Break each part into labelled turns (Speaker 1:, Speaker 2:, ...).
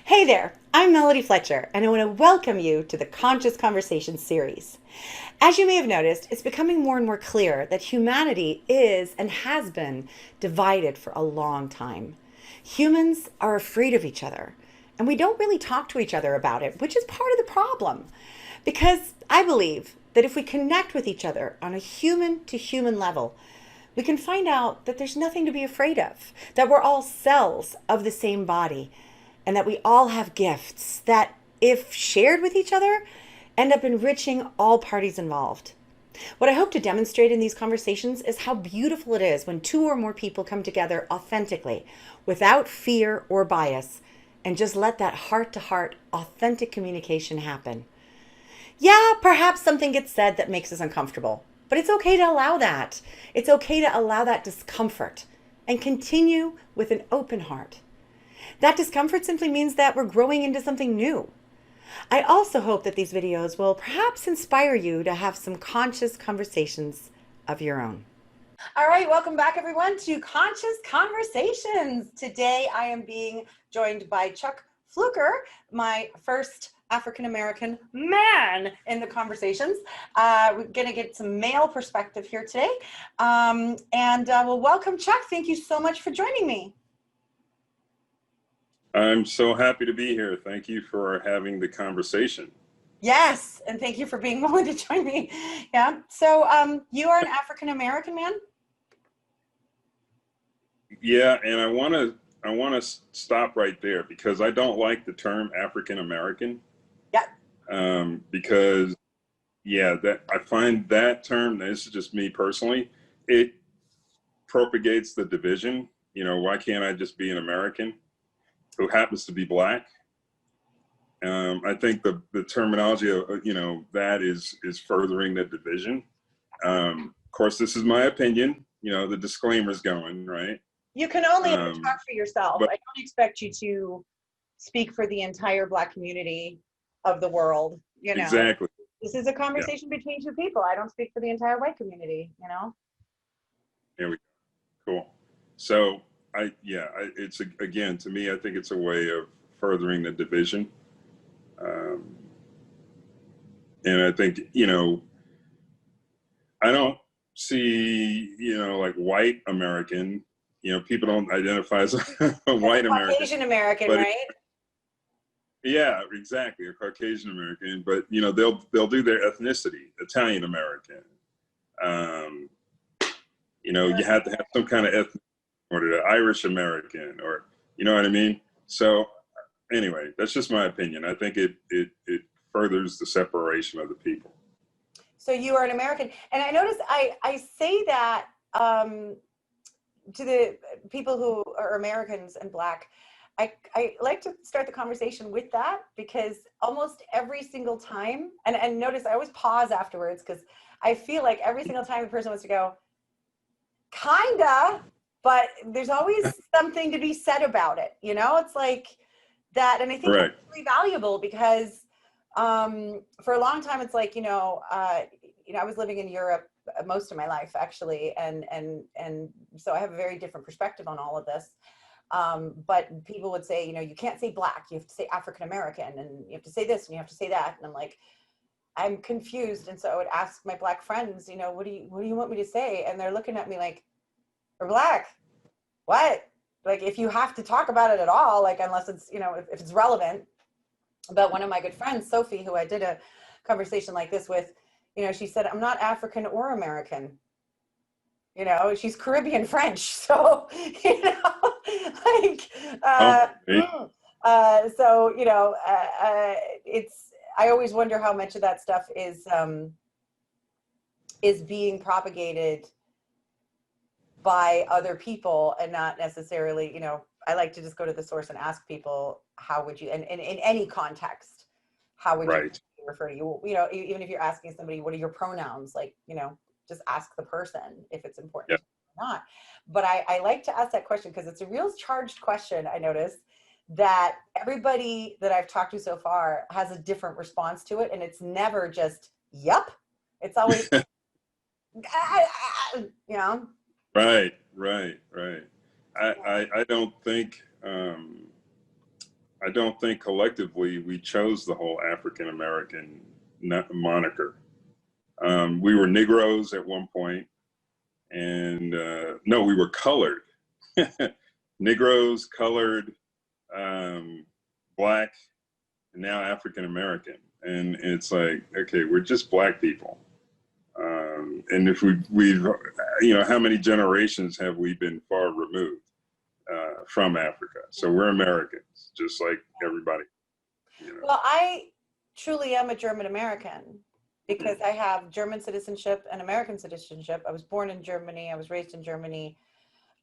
Speaker 1: Hey there, I'm Melody Fletcher, and I want to welcome you to the Conscious Conversations series. As you may have noticed, it's becoming more and more clear that humanity is and has been divided for a long time. Humans are afraid of each other, and we don't really talk to each other about it, which is part of the problem. Because I believe that if we connect with each other on a human to human level, we can find out that there's nothing to be afraid of, that we're all cells of the same body, and that we all have gifts that, if shared with each other, end up enriching all parties involved. What I hope to demonstrate in these conversations is how beautiful it is when two or more people come together authentically, without fear or bias, and just let that heart to heart, authentic communication happen. Yeah, perhaps something gets said that makes us uncomfortable, but it's okay to allow that. It's okay to allow that discomfort and continue with an open heart. That discomfort simply means that we're growing into something new. I also hope that these videos will perhaps inspire you to have some conscious conversations of your own. All right, welcome back everyone to Conscious Conversations. Today I am being joined by Chuck Fluker, my first African American man in the conversations. We're going to get some male perspective here today. Well, welcome, Chuck. Thank you so much for joining me.
Speaker 2: I'm so happy to be here. Thank you for having the conversation.
Speaker 1: Yes, and thank you for being willing to join me. Yeah. So, you are an African American man?
Speaker 2: Yeah, and I want to stop right there because I don't like the term African American.
Speaker 1: Yeah.
Speaker 2: Because yeah, that I find that term, this is just me personally, it propagates the division. Why can't I just be an American who happens to be black? I think the terminology of that is furthering the division. Of course, this is my opinion. The disclaimer's going right.
Speaker 1: You can only ever
Speaker 2: Um,
Speaker 1: talk for yourself.
Speaker 2: but
Speaker 1: I don't expect you to speak for the entire Black community of the world.
Speaker 2: exactly,
Speaker 1: This is a
Speaker 2: yeah.
Speaker 1: conversation between two people. I don't speak for the entire white community.
Speaker 2: Here we go. Cool. So it's again, to me, I think it's a way of furthering the division. Um, and I think I don't see like white American. People don't identify as a white American,
Speaker 1: Caucasian American,
Speaker 2: but
Speaker 1: right?
Speaker 2: yeah, exactly, a Caucasian American. But they'll do their ethnicity, Italian American. Um, you have to have some kind of ethnic or the Irish American, or you know what I mean. So anyway, that's just my opinion. I think it furthers the separation of the people.
Speaker 1: So you are an American, and I notice I say that to the people who are Americans and Black. I like to start the conversation with that because almost every single time, and notice I always pause afterwards because I feel like every single time the person wants to go, kinda, but there's always something to be said about it. It's like that, and I think that's
Speaker 2: Right.
Speaker 1: really valuable because for a long time it's like I was living in Europe most of my life actually, and so I have a very different perspective on all of this. But people would say, you can't say Black, you have to say African American, and you have to say this and you have to say that, and I'm like, I'm confused. And so I would ask my Black friends, what do you want me to say? And they're looking at me like, we're Black. What? Like, if you have to talk about it at all, like, unless it's, if it's relevant. But one of my good friends, Sophie, who I did a conversation like this with, she said, I'm not African or American. She's Caribbean French. So, like,
Speaker 2: Oh,
Speaker 1: uh, so, I always wonder how much of that stuff is being propagated by other people and not necessarily, I like to just go to the source and ask people, how would you, and in any context, how would you
Speaker 2: right.
Speaker 1: refer to you? Even if you're asking somebody, what are your pronouns? Like, just ask the person if it's
Speaker 2: Yeah.
Speaker 1: important or not. But I like to ask that question because it's a real charged question. I notice that everybody that I've talked to so far has a different response to it. And it's never just, yep. It's always, you know,
Speaker 2: Right. Right. Right. I don't think I don't think collectively we chose the whole African American moniker. We were Negroes at one point, and no, we were colored. Negroes, colored, black, and now African American. And it's like, okay, we're just black people. And if we've, how many generations have we been far removed from Africa? So we're Americans, just like everybody.
Speaker 1: Well, I truly am a German American because I have German citizenship and American citizenship. I was born in Germany. I was raised in Germany.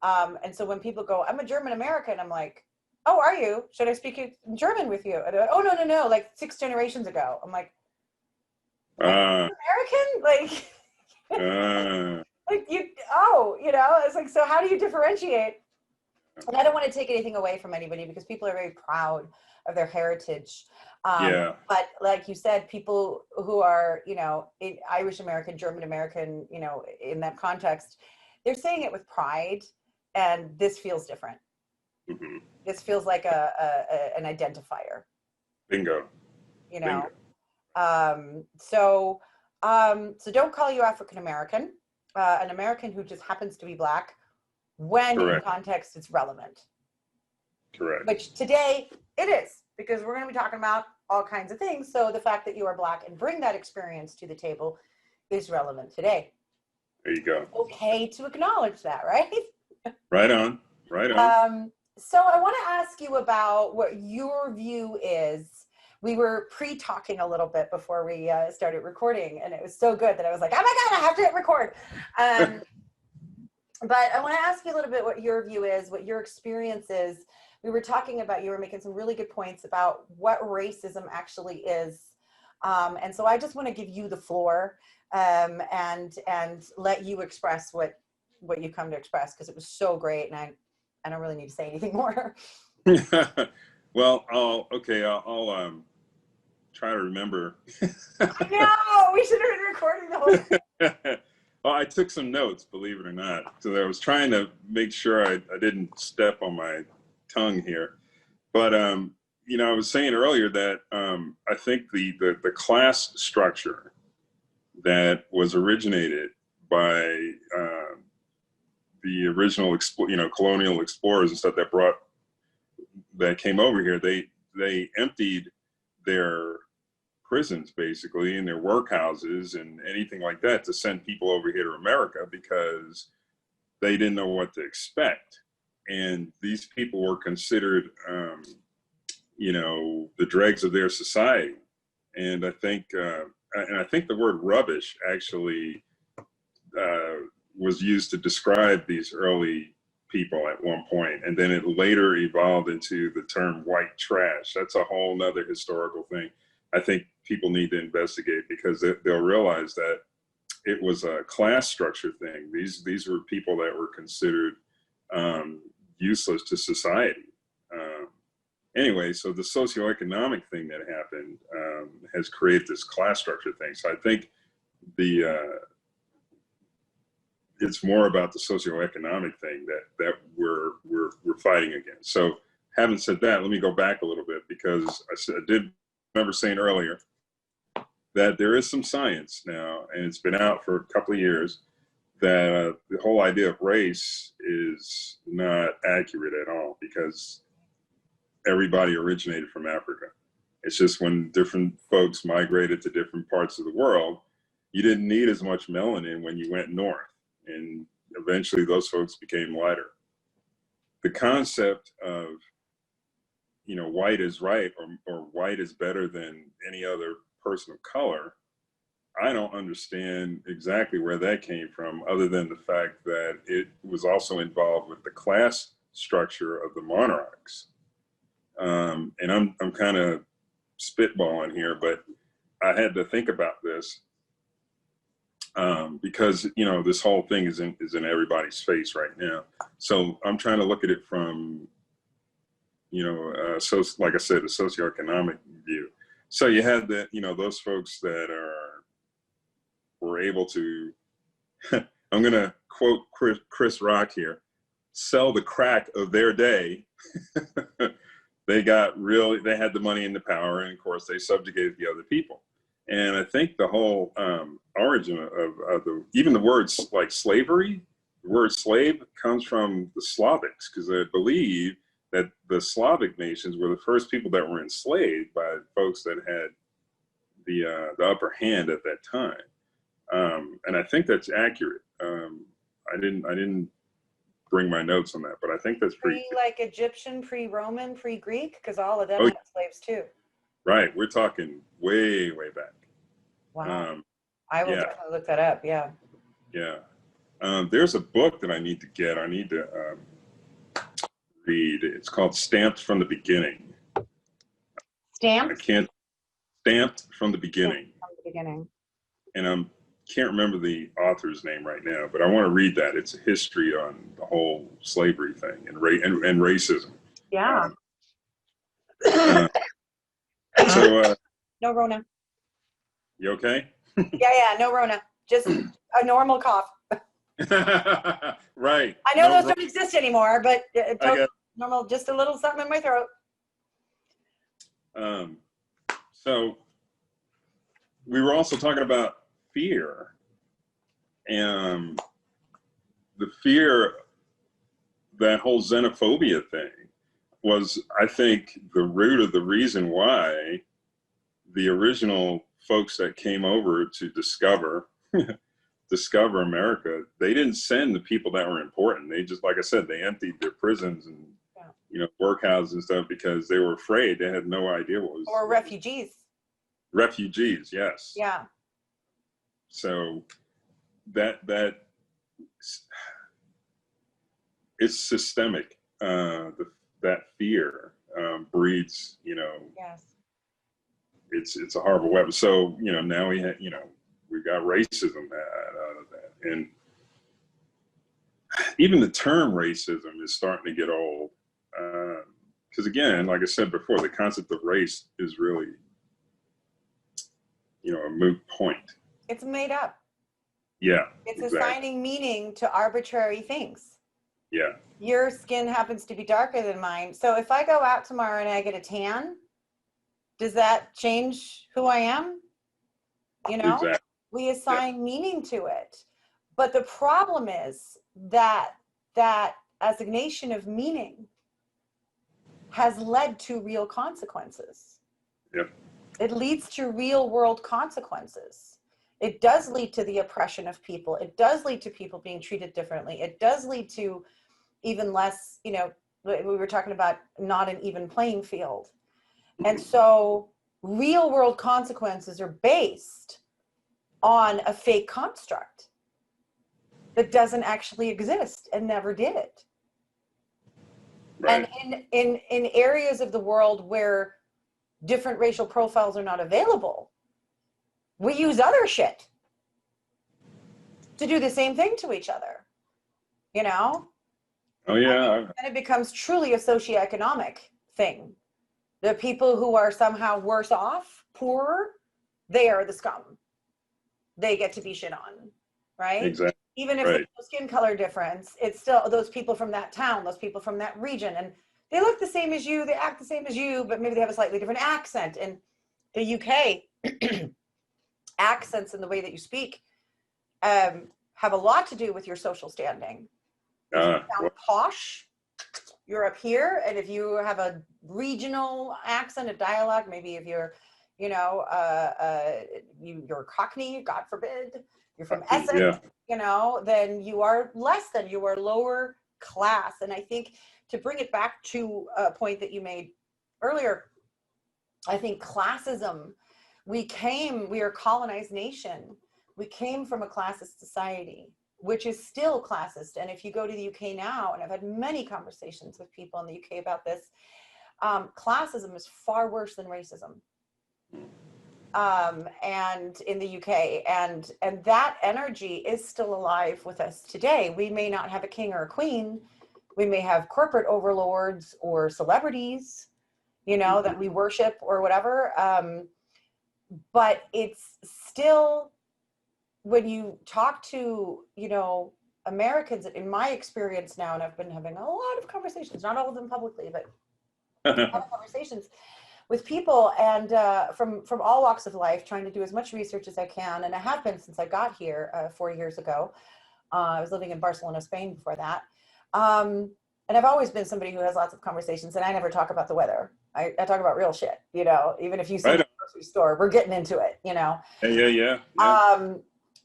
Speaker 1: And so when people go, I'm a German American, I'm like, oh, are you? Should I speak in German with you? And they're like, oh, no, like 6 generations ago. I'm like, American? Like, like it's like, so how do you differentiate? And I don't want to take anything away from anybody because people are very proud of their heritage. But like you said, people who are, Irish American, German American, in that context, they're saying it with pride, and this feels different. Mm-hmm. This feels like an identifier.
Speaker 2: Bingo.
Speaker 1: Bingo. So don't call you African American, an American who just happens to be black, when Correct. In context it's relevant.
Speaker 2: Correct.
Speaker 1: Which today it is, because we're going to be talking about all kinds of things. So the fact that you are black and bring that experience to the table is relevant today.
Speaker 2: There you go.
Speaker 1: Okay to acknowledge that, right?
Speaker 2: Right on. Right on.
Speaker 1: So I want to ask you about what your view is. We were pre-talking a little bit before we started recording, and it was so good that I was like, oh my God, I have to hit record. But I want to ask you a little bit what your view is, what your experience is. We were talking about, you were making some really good points about what racism actually is. And so I just want to give you the floor and let you express what you come to express, because it was so great, and I don't really need to say anything more.
Speaker 2: Well, I'll try to remember.
Speaker 1: I know, we should have been recording the whole thing.
Speaker 2: Well, I took some notes, believe it or not. So I was trying to make sure I didn't step on my tongue here. But, I was saying earlier that I think the class structure that was originated by the original, colonial explorers and stuff that came over here, they emptied their prisons basically and their workhouses and anything like that to send people over here to America because they didn't know what to expect. And these people were considered, the dregs of their society. And I think the word rubbish actually was used to describe these early people at one point, and then it later evolved into the term white trash. That's a whole nother historical thing. I think people need to investigate, because they'll realize that it was a class structure thing. These were people that were considered useless to society. Anyway, so the socioeconomic thing that happened has created this class structure thing. So I think it's more about the socioeconomic thing that we're fighting against. So having said that, let me go back a little bit, because I did remember saying earlier that there is some science now, and it's been out for a couple of years, that the whole idea of race is not accurate at all, because everybody originated from Africa. It's just when different folks migrated to different parts of the world, you didn't need as much melanin when you went north, and eventually those folks became lighter. The concept of, white is right, or white is better than any other person of color, I don't understand exactly where that came from, other than the fact that it was also involved with the class structure of the monarchs. And I'm kind of spitballing here, but I had to think about this because this whole thing is in everybody's face right now. So I'm trying to look at it from so like I said, a socioeconomic view. So you had those folks that were able to, I'm gonna quote Chris Rock here, sell the crack of their day they had the money and the power, and of course they subjugated the other people. And I think the whole origin of even the words like slavery, the word slave comes from the Slavics, because I believe that the Slavic nations were the first people that were enslaved by folks that had the upper hand at that time. And I think that's accurate. I didn't bring my notes on that, but I think that's pretty.
Speaker 1: Like Egyptian, pre-Roman, pre-Greek, because all of them
Speaker 2: Oh,
Speaker 1: had slaves too.
Speaker 2: right. We're talking way, way back.
Speaker 1: Wow. I will
Speaker 2: yeah,
Speaker 1: definitely look that up. Yeah.
Speaker 2: yeah. There's a book that I need to get. I need to read. It's called Stamped from the Beginning.
Speaker 1: Stamped?
Speaker 2: Stamped from the Beginning.
Speaker 1: From the beginning.
Speaker 2: And I can't remember the author's name right now, but I want to read that. It's a history on the whole slavery thing and racism.
Speaker 1: Yeah.
Speaker 2: So,
Speaker 1: no Rona.
Speaker 2: You okay?
Speaker 1: Yeah, no Rona. Just a normal cough.
Speaker 2: Right.
Speaker 1: I know those don't exist anymore, but normal, just a little something in my throat.
Speaker 2: So we were also talking about fear, and the fear, that whole xenophobia thing was, I think, the root of the reason why the original folks that came over to discover America, they didn't send the people that were important. They just, like I said, they emptied their prisons and workhouses and stuff because they were afraid. They had no idea what was.
Speaker 1: Or refugees.
Speaker 2: Refugees, yes.
Speaker 1: Yeah.
Speaker 2: So that it's systemic. That fear breeds,
Speaker 1: Yes.
Speaker 2: It's a horrible weapon. So now we got racism out of that, and even the term racism is starting to get old. Because again, like I said before, the concept of race is really, a moot point.
Speaker 1: It's made up.
Speaker 2: Yeah.
Speaker 1: It's
Speaker 2: exactly.
Speaker 1: assigning meaning to arbitrary things.
Speaker 2: Yeah.
Speaker 1: Your skin happens to be darker than mine. So if I go out tomorrow and I get a tan, does that change who I am?
Speaker 2: Exactly.
Speaker 1: We assign meaning to it. But the problem is that assignation of meaning has led to real consequences.
Speaker 2: Yep.
Speaker 1: It leads to real world consequences. It does lead to the oppression of people. It does lead to people being treated differently. It does lead to even less, we were talking about not an even playing field. And so real world consequences are based on a fake construct that doesn't actually exist and never did. Right. And in areas of the world where different racial profiles are not available, we use other shit to do the same thing to each other,
Speaker 2: Oh yeah.
Speaker 1: And it becomes truly a socioeconomic thing. The people who are somehow worse off, poorer, they are the scum. They get to be shit on, right?
Speaker 2: Exactly.
Speaker 1: Even if there's no skin color difference, it's still those people from that town, those people from that region, and they look the same as you, they act the same as you, but maybe they have a slightly different accent. In the UK, accents and the way that you speak have a lot to do with your social standing. If you sound posh, you're up here, and if you have a regional accent, a dialogue, maybe if you're, you're Cockney, God forbid, you're from Essex, then you are less than, you are lower class. And I think to bring it back to a point that you made earlier, I think classism, we are a colonized nation. We came from a classist society, which is still classist. And if you go to the UK now, and I've had many conversations with people in the UK about this, classism is far worse than racism. And in the UK, and that energy is still alive with us today. We may not have a king or a queen. We may have corporate overlords or celebrities, that we worship or whatever. But it's still, when you talk to, Americans, in my experience now, and I've been having a lot of conversations, not all of them publicly, but conversations with people, and from all walks of life, trying to do as much research as I can, and I have been since I got here 4 years ago. I was living in Barcelona, Spain before that. And I've always been somebody who has lots of conversations, and I never talk about the weather. I talk about real shit, you know, even if you see me
Speaker 2: Right.
Speaker 1: at the grocery store, we're getting into it, you know.
Speaker 2: Yeah, yeah, yeah, yeah.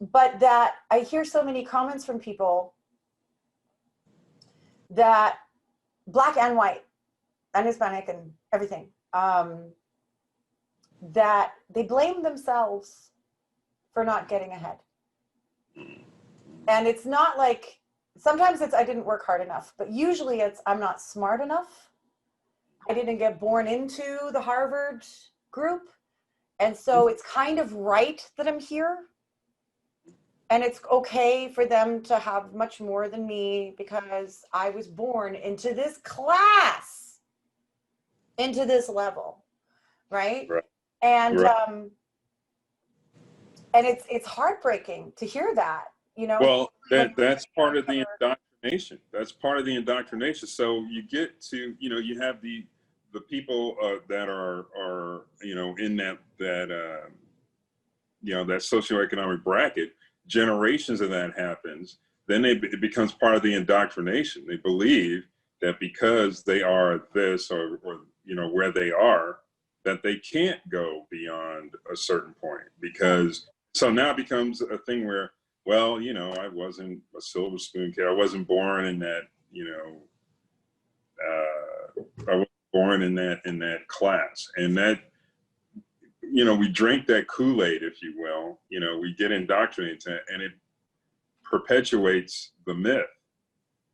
Speaker 1: But that I hear so many comments from people that black and white and Hispanic and everything, that they blame themselves for not getting ahead. And it's not like, sometimes it's I didn't work hard enough, but usually it's I'm not smart enough. I didn't get born into the Harvard group. And so it's kind of right that I'm here. And it's okay for them to have much more than me because I was born into this class, into this level, right?
Speaker 2: Right.
Speaker 1: And
Speaker 2: Right.
Speaker 1: and it's heartbreaking to hear that, you know.
Speaker 2: Well, that's part of the indoctrination. That's part of the indoctrination. So you get to, you know, you have the people that are you know in that you know that socioeconomic bracket. Generations of that happens. Then it becomes part of the indoctrination. They believe that because they are this or you know where they are, that they can't go beyond a certain point because so now it becomes a thing where, well, you know, I wasn't a silver spoon kid. I wasn't born in that, you know, I was born in that class, and that, you know, we drink that Kool-Aid, if you will. You know, we get indoctrinated, and it perpetuates the myth.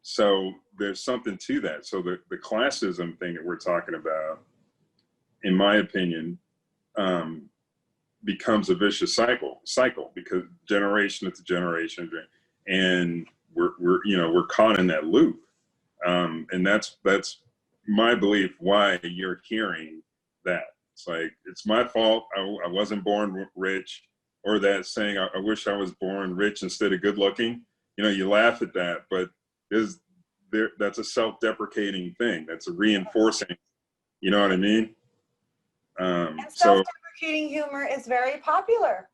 Speaker 2: So there's something to that. So the classism thing that we're talking about, in my opinion, becomes a vicious cycle because generation after generation, and we're you know we're caught in that loop, and that's my belief why you're hearing that. It's like it's my fault. I wasn't born rich, or that saying I wish I was born rich instead of good looking. You know, you laugh at that, but that's a self-deprecating thing. That's a reinforcing. You know what I mean?
Speaker 1: And
Speaker 2: So
Speaker 1: self-deprecating humor is very popular.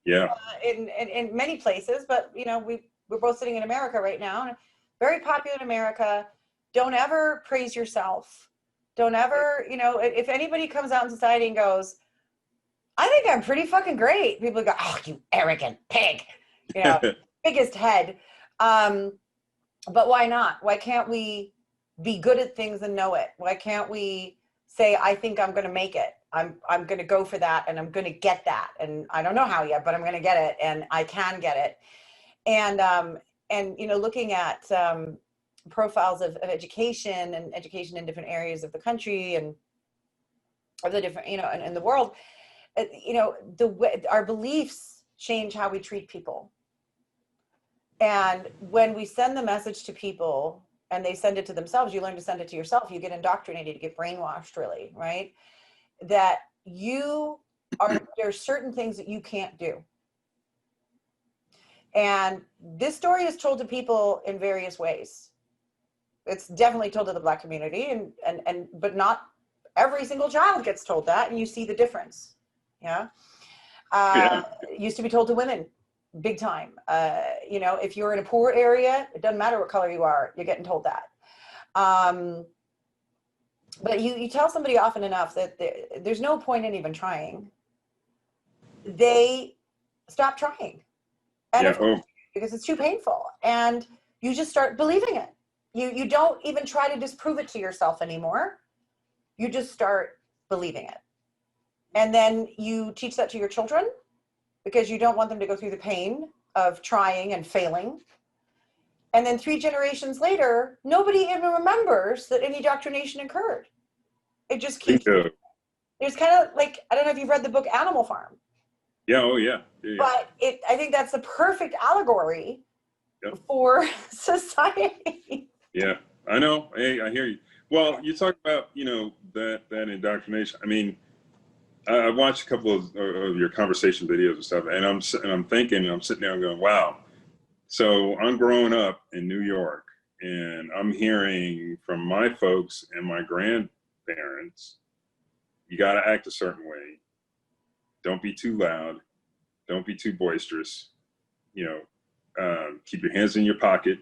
Speaker 2: yeah.
Speaker 1: In many places, but you know, we're both sitting in America right now, and very popular in America. Don't ever praise yourself. Don't ever, you know, if anybody comes out in society and goes, I think I'm pretty fucking great, people go, oh, you arrogant pig, you know, biggest head. But why not? Why can't we be good at things and know it? Why can't we say, I think I'm going to make it. I'm going to go for that, and I'm going to get that. And I don't know how yet, but I'm going to get it, and I can get it. And you know, looking at profiles of education and education in different areas of the country and of the different, you know, and in the world, you know, the way our beliefs change how we treat people. And when we send the message to people and they send it to themselves, you learn to send it to yourself. You get indoctrinated, you get brainwashed, really, right? That there are certain things that you can't do. And this story is told to people in various ways. It's definitely told to the Black community, but not every single child gets told that, and you see the difference. Yeah. It used to be told to women big time. You know, if you're in a poor area, it doesn't matter what color you are, you're getting told that. But you tell somebody often enough that there's no point in even trying. They stop trying. And because it's too painful. And you just start believing it. You don't even try to disprove it to yourself anymore. You just start believing it. And then you teach that to your children because you don't want them to go through the pain of trying and failing. And then 3 generations later, nobody even remembers that any indoctrination occurred. It just keeps. There's kind of like, I don't know if you've read the book Animal Farm.
Speaker 2: Yeah, oh yeah. Yeah.
Speaker 1: But I think that's the perfect allegory for society.
Speaker 2: Yeah, I know. Hey, I hear you. Well, you talk about, you know, that indoctrination. I mean, I watched a couple of your conversation videos and stuff, and I'm thinking, I'm sitting there going, wow. So I'm growing up in New York, and I'm hearing from my folks and my parents. You got to act a certain way. Don't be too loud. Don't be too boisterous. You know, keep your hands in your pocket.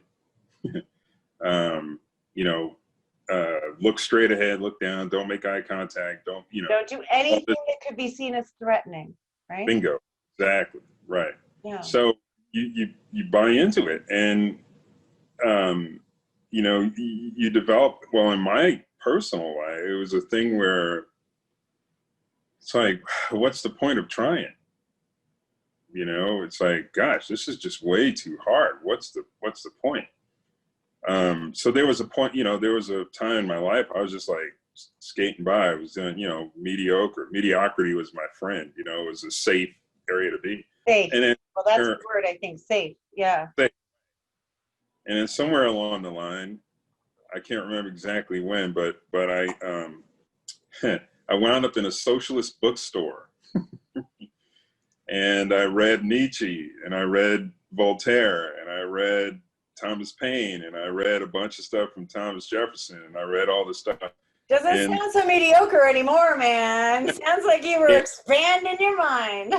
Speaker 2: um, you know, look straight ahead, look down, don't make eye contact,
Speaker 1: don't do anything that could be seen as threatening, right?
Speaker 2: Bingo. Exactly. Right.
Speaker 1: Yeah.
Speaker 2: So you buy into it, and you develop. Well, in my personal life, it was a thing where it's like, what's the point of trying? It's like, gosh, this is just way too hard. What's the point? So there was a point, there was a time in my life I was just like skating by. I was doing, mediocre. Mediocrity was my friend. It was a safe area to be.
Speaker 1: Safe.
Speaker 2: And then,
Speaker 1: well, that's the word, I think. Safe. Yeah.
Speaker 2: Safe. And then somewhere along the line, I can't remember exactly when, but I I wound up in a socialist bookstore, and I read Nietzsche, and I read Voltaire, and I read Thomas Paine, and I read a bunch of stuff from Thomas Jefferson, and I read all this stuff.
Speaker 1: Doesn't sound so mediocre anymore, man. Sounds like you were expanding your mind.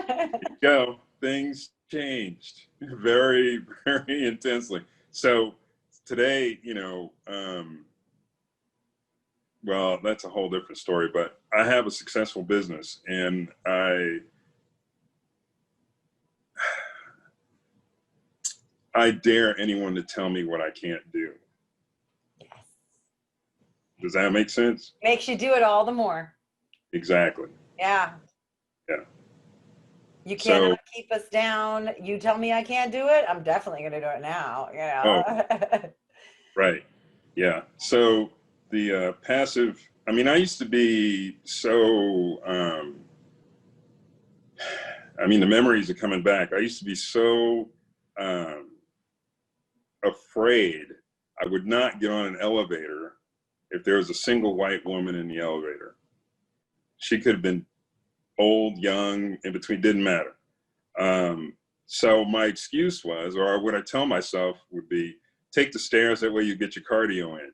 Speaker 2: Go. Things changed very, very intensely. So today, well, that's a whole different story, but I have a successful business, and I dare anyone to tell me what I can't do.
Speaker 1: Yes.
Speaker 2: Does that make sense?
Speaker 1: Makes you do it all the more.
Speaker 2: Exactly.
Speaker 1: Yeah.
Speaker 2: Yeah.
Speaker 1: You cannot keep us down. You tell me I can't do it, I'm definitely going to do it now.
Speaker 2: Right. Yeah. So the passive, I used to be so, the memories are coming back. I used to be so afraid. I would not get on an elevator if there was a single white woman in the elevator. She could have been old, young, in between, didn't matter. So my excuse was, or what I tell myself would be, take the stairs, that way you get your cardio in.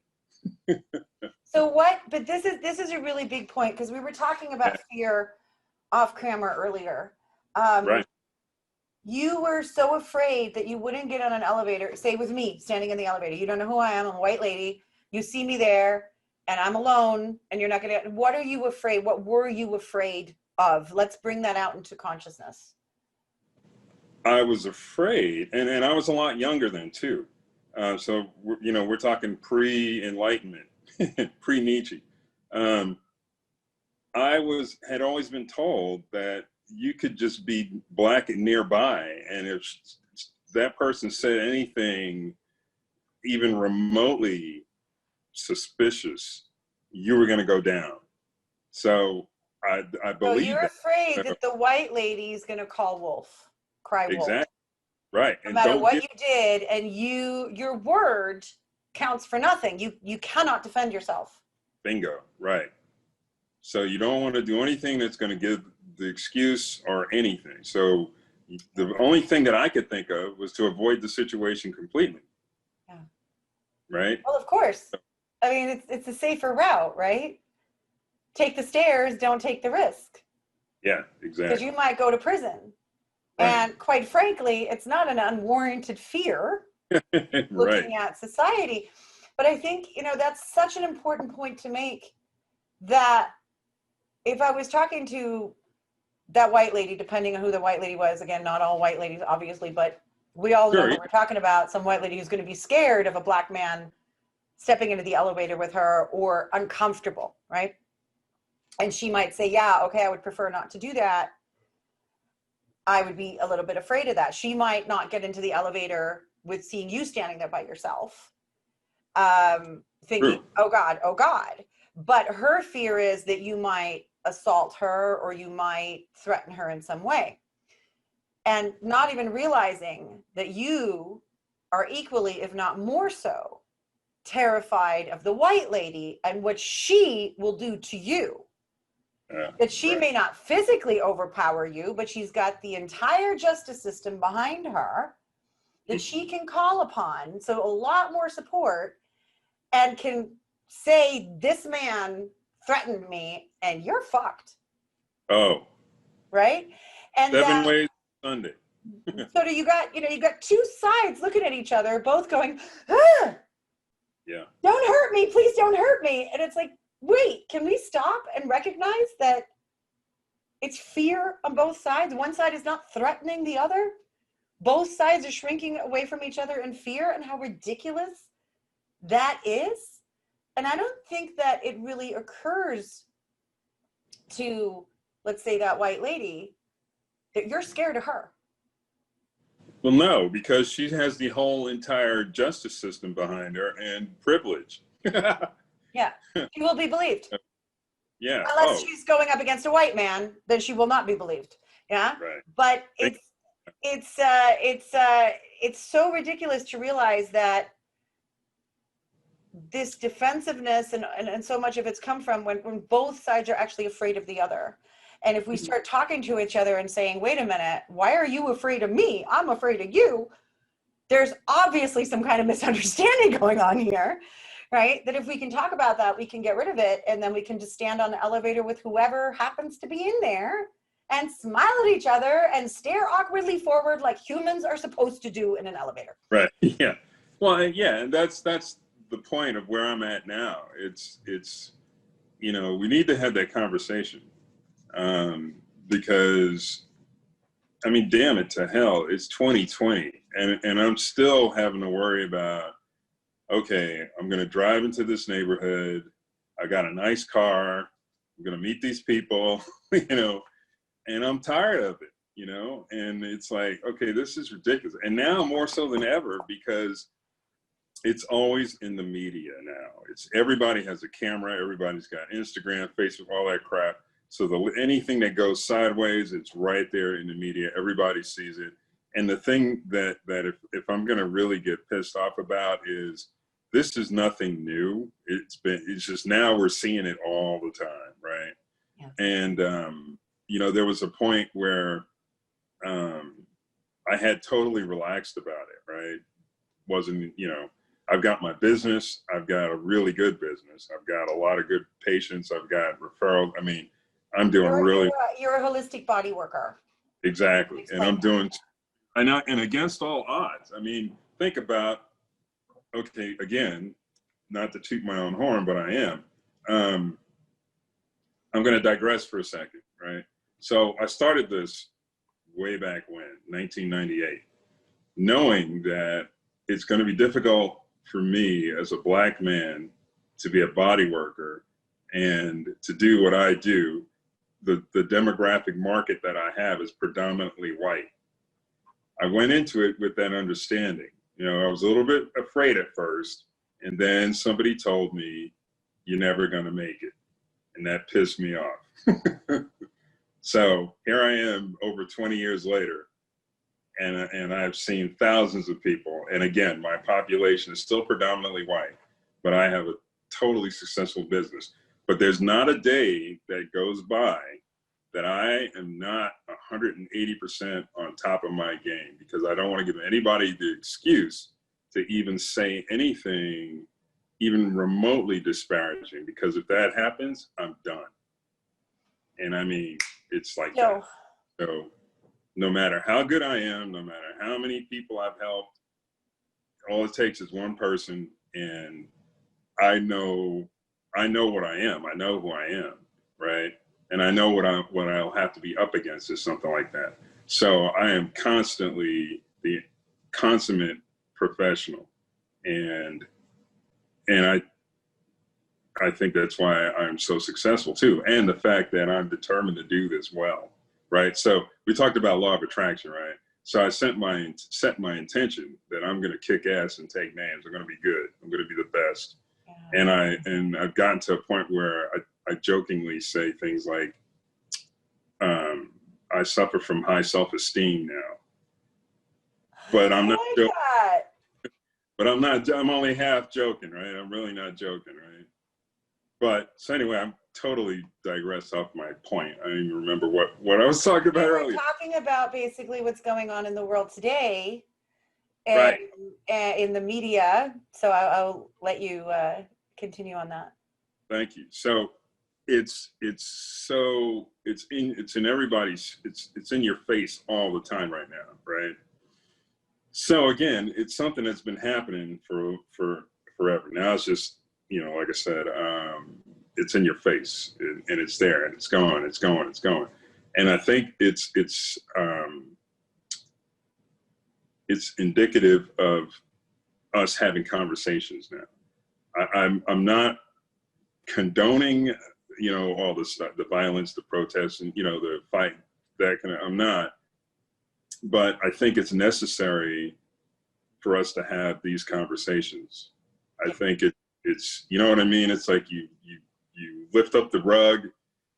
Speaker 1: But this is a really big point, because we were talking about fear off camera earlier.
Speaker 2: Right.
Speaker 1: You were so afraid that you wouldn't get on an elevator, say with me, standing in the elevator. You don't know who I am, I'm a white lady. You see me there and I'm alone, and you're not going to, what are you afraid? What were you afraid of? Let's bring that out into consciousness.
Speaker 2: I was afraid, and I was a lot younger then too. So, we're talking pre-Enlightenment, pre-Nietzsche. I had always been told that you could just be black and nearby, and if that person said anything even remotely suspicious, you were going to go down. So I believe.
Speaker 1: So you're afraid that the white lady is going to call wolf, cry wolf.
Speaker 2: Exactly. Right.
Speaker 1: No matter what you did, and your word counts for nothing. You cannot defend yourself.
Speaker 2: Bingo. Right. So you don't want to do anything that's going to give the excuse or anything. So the only thing that I could think of was to avoid the situation completely.
Speaker 1: Yeah.
Speaker 2: Right.
Speaker 1: Well, of course. It's a safer route, right? Take the stairs, don't take the risk.
Speaker 2: Yeah, exactly.
Speaker 1: Because you might go to prison.
Speaker 2: Right.
Speaker 1: And quite frankly, it's not an unwarranted fear looking at society. But I think, that's such an important point to make, that if I was talking to that white lady, depending on who the white lady was, again, not all white ladies, obviously, but we all know what we're talking about, some white lady who's going to be scared of a black man stepping into the elevator with her, or uncomfortable, right? And she might say, yeah, okay, I would prefer not to do that. I would be a little bit afraid of that. She might not get into the elevator with seeing you standing there by yourself, thinking, oh God. But her fear is that you might assault her, or you might threaten her in some way. And not even realizing that you are equally, if not more so, terrified of the white lady and what she will do to you. That she may not physically overpower you, but she's got the entire justice system behind her that she can call upon. So a lot more support, and can say, this man threatened me and you're fucked.
Speaker 2: Oh,
Speaker 1: Right. And
Speaker 2: 7 ways Sunday.
Speaker 1: so you got two sides looking at each other, both going, ah,
Speaker 2: Yeah.
Speaker 1: don't hurt me, please don't hurt me. And it's like, wait, can we stop and recognize that it's fear on both sides? One side is not threatening the other. Both sides are shrinking away from each other in fear, and how ridiculous that is. And I don't think that it really occurs to, let's say, that white lady, that you're scared of her.
Speaker 2: Well, no, because she has the whole entire justice system behind her and privilege.
Speaker 1: Yeah, she will be believed.
Speaker 2: Yeah.
Speaker 1: Unless she's going up against a white man, then she will not be believed. Yeah.
Speaker 2: Right.
Speaker 1: But it's so ridiculous to realize that this defensiveness and so much of it's come from when both sides are actually afraid of the other. And if we start talking to each other and saying, wait a minute, why are you afraid of me? I'm afraid of you. There's obviously some kind of misunderstanding going on here, right? That if we can talk about that, we can get rid of it. And then we can just stand on the elevator with whoever happens to be in there and smile at each other and stare awkwardly forward like humans are supposed to do in an elevator.
Speaker 2: Right. Yeah. Well, yeah, and that's the point of where I'm at now. It's we need to have that conversation, because I mean, damn it to hell, it's 2020, and I'm still having to worry about, okay, I'm gonna drive into this neighborhood, I got a nice car, I'm gonna meet these people, and I'm tired of it, and it's like, okay, this is ridiculous. And now more so than ever, because it's always in the media now. It's everybody has a camera, everybody's got Instagram, Facebook, all that crap. So anything that goes sideways, it's right there in the media. Everybody sees it. And the thing that if I'm gonna really get pissed off about is, this is nothing new. It's just now we're seeing it all the time, right?
Speaker 1: Yeah.
Speaker 2: And there was a point where I had totally relaxed about it, right? Wasn't, I've got my business. I've got a really good business. I've got a lot of good patients. I've got referrals. I mean, I'm doing
Speaker 1: You're a holistic body worker.
Speaker 2: Exactly. And I'm doing, and against all odds. I mean, think about, okay, again, not to toot my own horn, but I am. I'm going to digress for a second, right? So I started this way back when, 1998, knowing that it's going to be difficult for me as a Black man to be a body worker and to do what I do. The demographic market that I have is predominantly white. I went into it with that understanding. I was a little bit afraid at first, and then somebody told me, you're never going to make it. And that pissed me off. So here I am over 20 years later, and I've seen thousands of people. And again, my population is still predominantly white, but I have a totally successful business. But there's not a day that goes by that I am not 180% on top of my game, because I don't want to give anybody the excuse to even say anything even remotely disparaging, because if that happens, I'm done. And I mean, it's like that. So no matter how good I am, no matter how many people I've helped, all it takes is one person, and I know what I am. I know who I am, right? And I know what I'll have to be up against is something like that. So I am constantly the consummate professional, and I think that's why I'm so successful too, and the fact that I'm determined to do this well, right? So we talked about law of attraction, right? So I set my intention that I'm going to kick ass and take names. I'm going to be good. I'm going to be the best. Yeah. And I've gotten to a point where I jokingly say things like, I suffer from high self-esteem now, but I'm not joking. But I'm only half joking, right? I'm really not joking, right? But so anyway, I'm totally digressed off my point. I don't even remember what I was talking about earlier.
Speaker 1: Talking about basically what's going on in the world today,
Speaker 2: and
Speaker 1: right, in the media. So I'll let you continue on that.
Speaker 2: Thank you. So it's in everybody's, it's in your face all the time right now, right? So again, it's something that's been happening for forever. Now it's just, like I said, it's in your face, and it's there, and it's going, it's going, it's going. And I think it's indicative of us having conversations now. I'm not condoning, all the stuff, the violence, the protests, and the fight, that kind of. I'm not, but I think it's necessary for us to have these conversations. I think it's, you know what I mean? It's like you lift up the rug,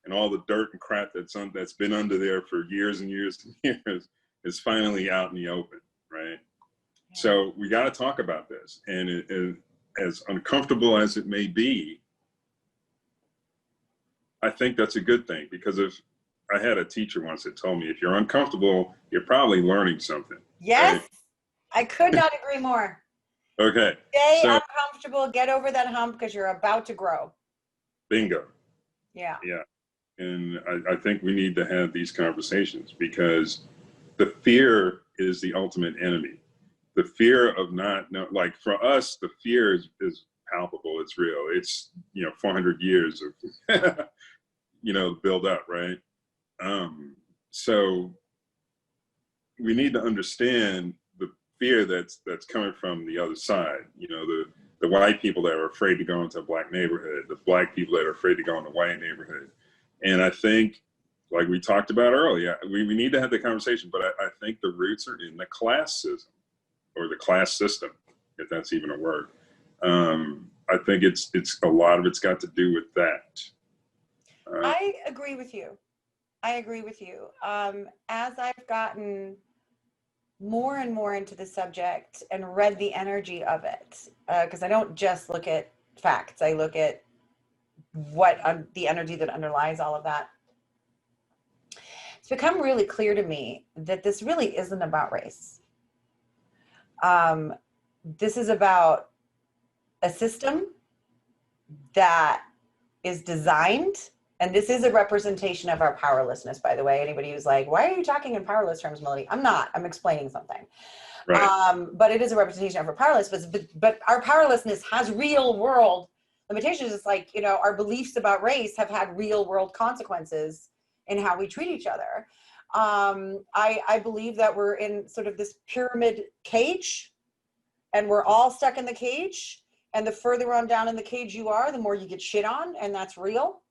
Speaker 2: and all the dirt and crap that's been under there for years and years and years is finally out in the open, right? Yeah. So we got to talk about this, and as uncomfortable as it may be, I think that's a good thing, because if I had a teacher once that told me, if you're uncomfortable, you're probably learning something.
Speaker 1: Yes,
Speaker 2: right?
Speaker 1: I could not agree more.
Speaker 2: Okay.
Speaker 1: Stay uncomfortable, get over that hump, because you're about to grow.
Speaker 2: Bingo.
Speaker 1: Yeah.
Speaker 2: Yeah. And I think we need to have these conversations, because the fear is the ultimate enemy. The fear of like for us, the fear is palpable. It's real. It's, 400 years of, build up, right? So we need to understand the fear that's coming from the other side. The white people that are afraid to go into a black neighborhood, the black people that are afraid to go in a white neighborhood. And I think, like we talked about earlier, we need to have the conversation, but I think the roots are in the classism, or the class system, if that's even a word. I think it's a lot of it's got to do with that.
Speaker 1: I agree with you. As I've gotten more and more into the subject and read the energy of it, because I don't just look at facts, I look at what the energy that underlies all of that. It's become really clear to me that this really isn't about race. This is about a system that is designed, and this is a representation of our powerlessness, by the way. Anybody who's like, why are you talking in powerless terms, Melody? I'm not. I'm explaining something. Right. But it is a representation of our powerlessness. But our powerlessness has real world limitations. It's like, our beliefs about race have had real world consequences in how we treat each other. I believe that we're in sort of this pyramid cage, and we're all stuck in the cage. And the further on down in the cage you are, the more you get shit on, and that's real.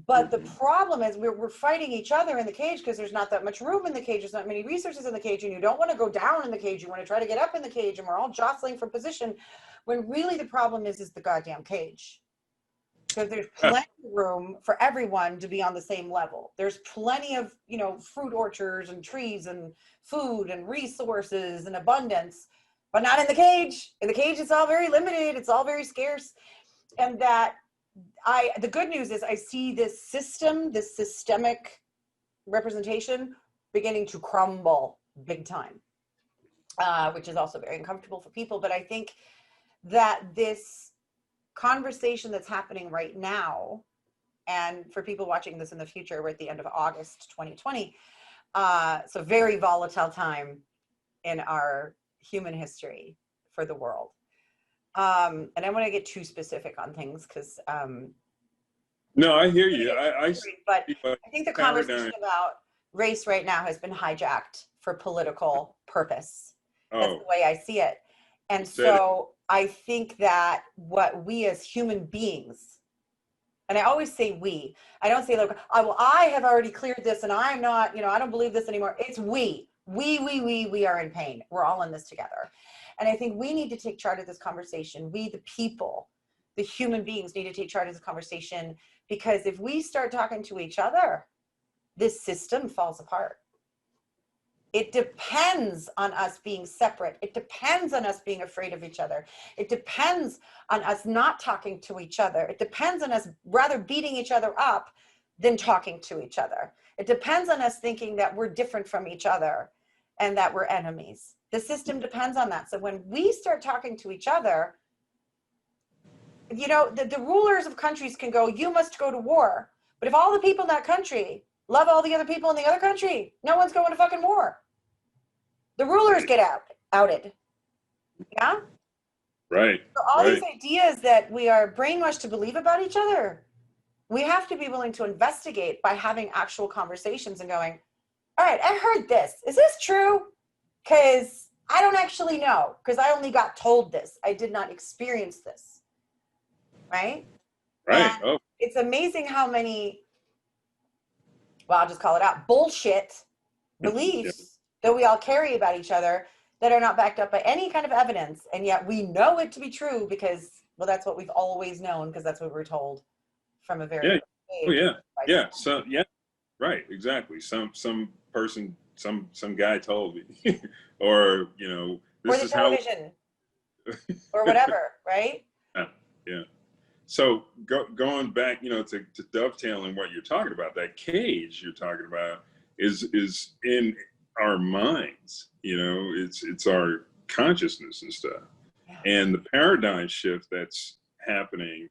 Speaker 1: But the problem is we're fighting each other in the cage, because there's not that much room in the cage. There's not many resources in the cage, and you don't want to go down in the cage. You want to try to get up in the cage, and we're all jostling for position, when really the problem is the goddamn cage. Because there's plenty of room for everyone to be on the same level. There's plenty of, fruit orchards and trees and food and resources and abundance, but not in the cage. In the cage, it's all very limited. It's all very scarce. And that the good news is I see this system, this systemic representation beginning to crumble big time, which is also very uncomfortable for people. But I think that this conversation that's happening right now, and for people watching this in the future, we're at the end of August 2020, so very volatile time in our human history for the world. And I want to get too specific on things, because
Speaker 2: no, I hear you.
Speaker 1: But I think the conversation about race right now has been hijacked for political purpose. That's the way I see it. And so I think that what we as human beings, and I always say we, I don't say like, I have already cleared this and I'm not, I don't believe this anymore. It's we are in pain. We're all in this together. And I think we need to take charge of this conversation. We, the people, the human beings, need to take charge of this conversation, because if we start talking to each other, this system falls apart. It depends on us being separate. It depends on us being afraid of each other. It depends on us not talking to each other. It depends on us rather beating each other up than talking to each other. It depends on us thinking that we're different from each other and that we're enemies. The system depends on that. So when we start talking to each other, you know, the rulers of countries can go, you must go to war. But if all the people in that country love all the other people in the other country, no one's going to fucking war. The rulers get outed. Yeah?
Speaker 2: Right.
Speaker 1: So all
Speaker 2: Right.
Speaker 1: these ideas that we are brainwashed to believe about each other, we have to be willing to investigate by having actual conversations and going, all right, I heard this. Is this true? Because I don't actually know, because I only got told this. I did not experience this. Right?
Speaker 2: Right.
Speaker 1: And
Speaker 2: Oh,
Speaker 1: it's amazing how many, well, I'll just call it out, bullshit
Speaker 2: yeah.
Speaker 1: beliefs that we all carry about each other that are not backed up by any kind of evidence. And yet we know it to be true because, well, that's what we've always known, because that's what we were told from a very
Speaker 2: Yeah.
Speaker 1: early
Speaker 2: Oh,
Speaker 1: age.
Speaker 2: yeah. Yeah. So, yeah. Right. Exactly. Some person, some guy told me, or, you know,
Speaker 1: Or
Speaker 2: this
Speaker 1: the
Speaker 2: is how.
Speaker 1: television or whatever, right?
Speaker 2: Yeah. Yeah. So going back, you know, to dovetailing what you're talking about, that cage you're talking about is in our minds. You know, it's our consciousness and stuff,
Speaker 1: Yeah.
Speaker 2: and the paradigm shift that's happening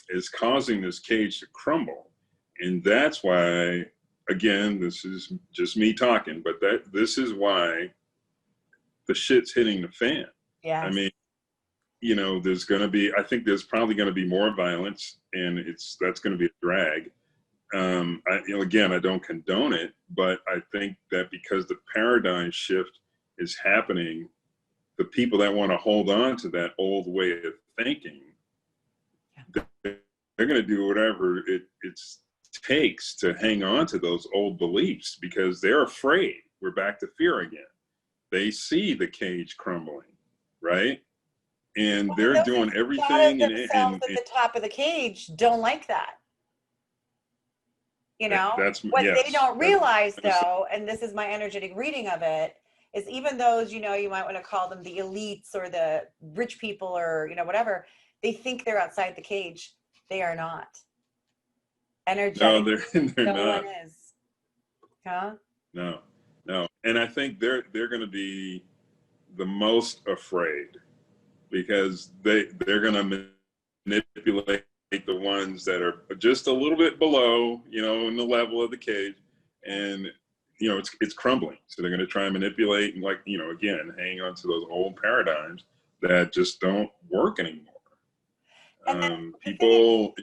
Speaker 2: is causing this cage to crumble, and that's why. Again, this is just me talking, but this is why the shit's hitting the fan. I
Speaker 1: Yes.
Speaker 2: mean, you know, there's going to be, I think there's probably going to be more violence, and that's going to be a drag. You know, again, I don't condone it, but I think that because the paradigm shift is happening, the people that want to hold on to that old way of thinking, they're going to do whatever it takes to hang on to those old beliefs, because they're afraid. We're back to fear again. They see the cage crumbling, right? And
Speaker 1: Well,
Speaker 2: they're
Speaker 1: those
Speaker 2: doing
Speaker 1: that thought of
Speaker 2: everything
Speaker 1: themselves at the top of the cage don't like that. You know,
Speaker 2: that's
Speaker 1: what they
Speaker 2: yes.
Speaker 1: don't realize though, and this is my energetic reading of it, is even those, you know, you might want to call them the elites or the rich people or, you know, whatever, they think they're outside the cage. They are not.
Speaker 2: No,
Speaker 1: Energetically,
Speaker 2: they're
Speaker 1: no
Speaker 2: not.
Speaker 1: one is. Huh?
Speaker 2: No, no. And I think they're going to be the most afraid, because they're going to manipulate the ones that are just a little bit below, you know, in the level of the cage, and you know it's crumbling. So they're going to try and manipulate and, like, you know, again, hang on to those old paradigms that just don't work anymore.
Speaker 1: And then the thing is,
Speaker 2: People.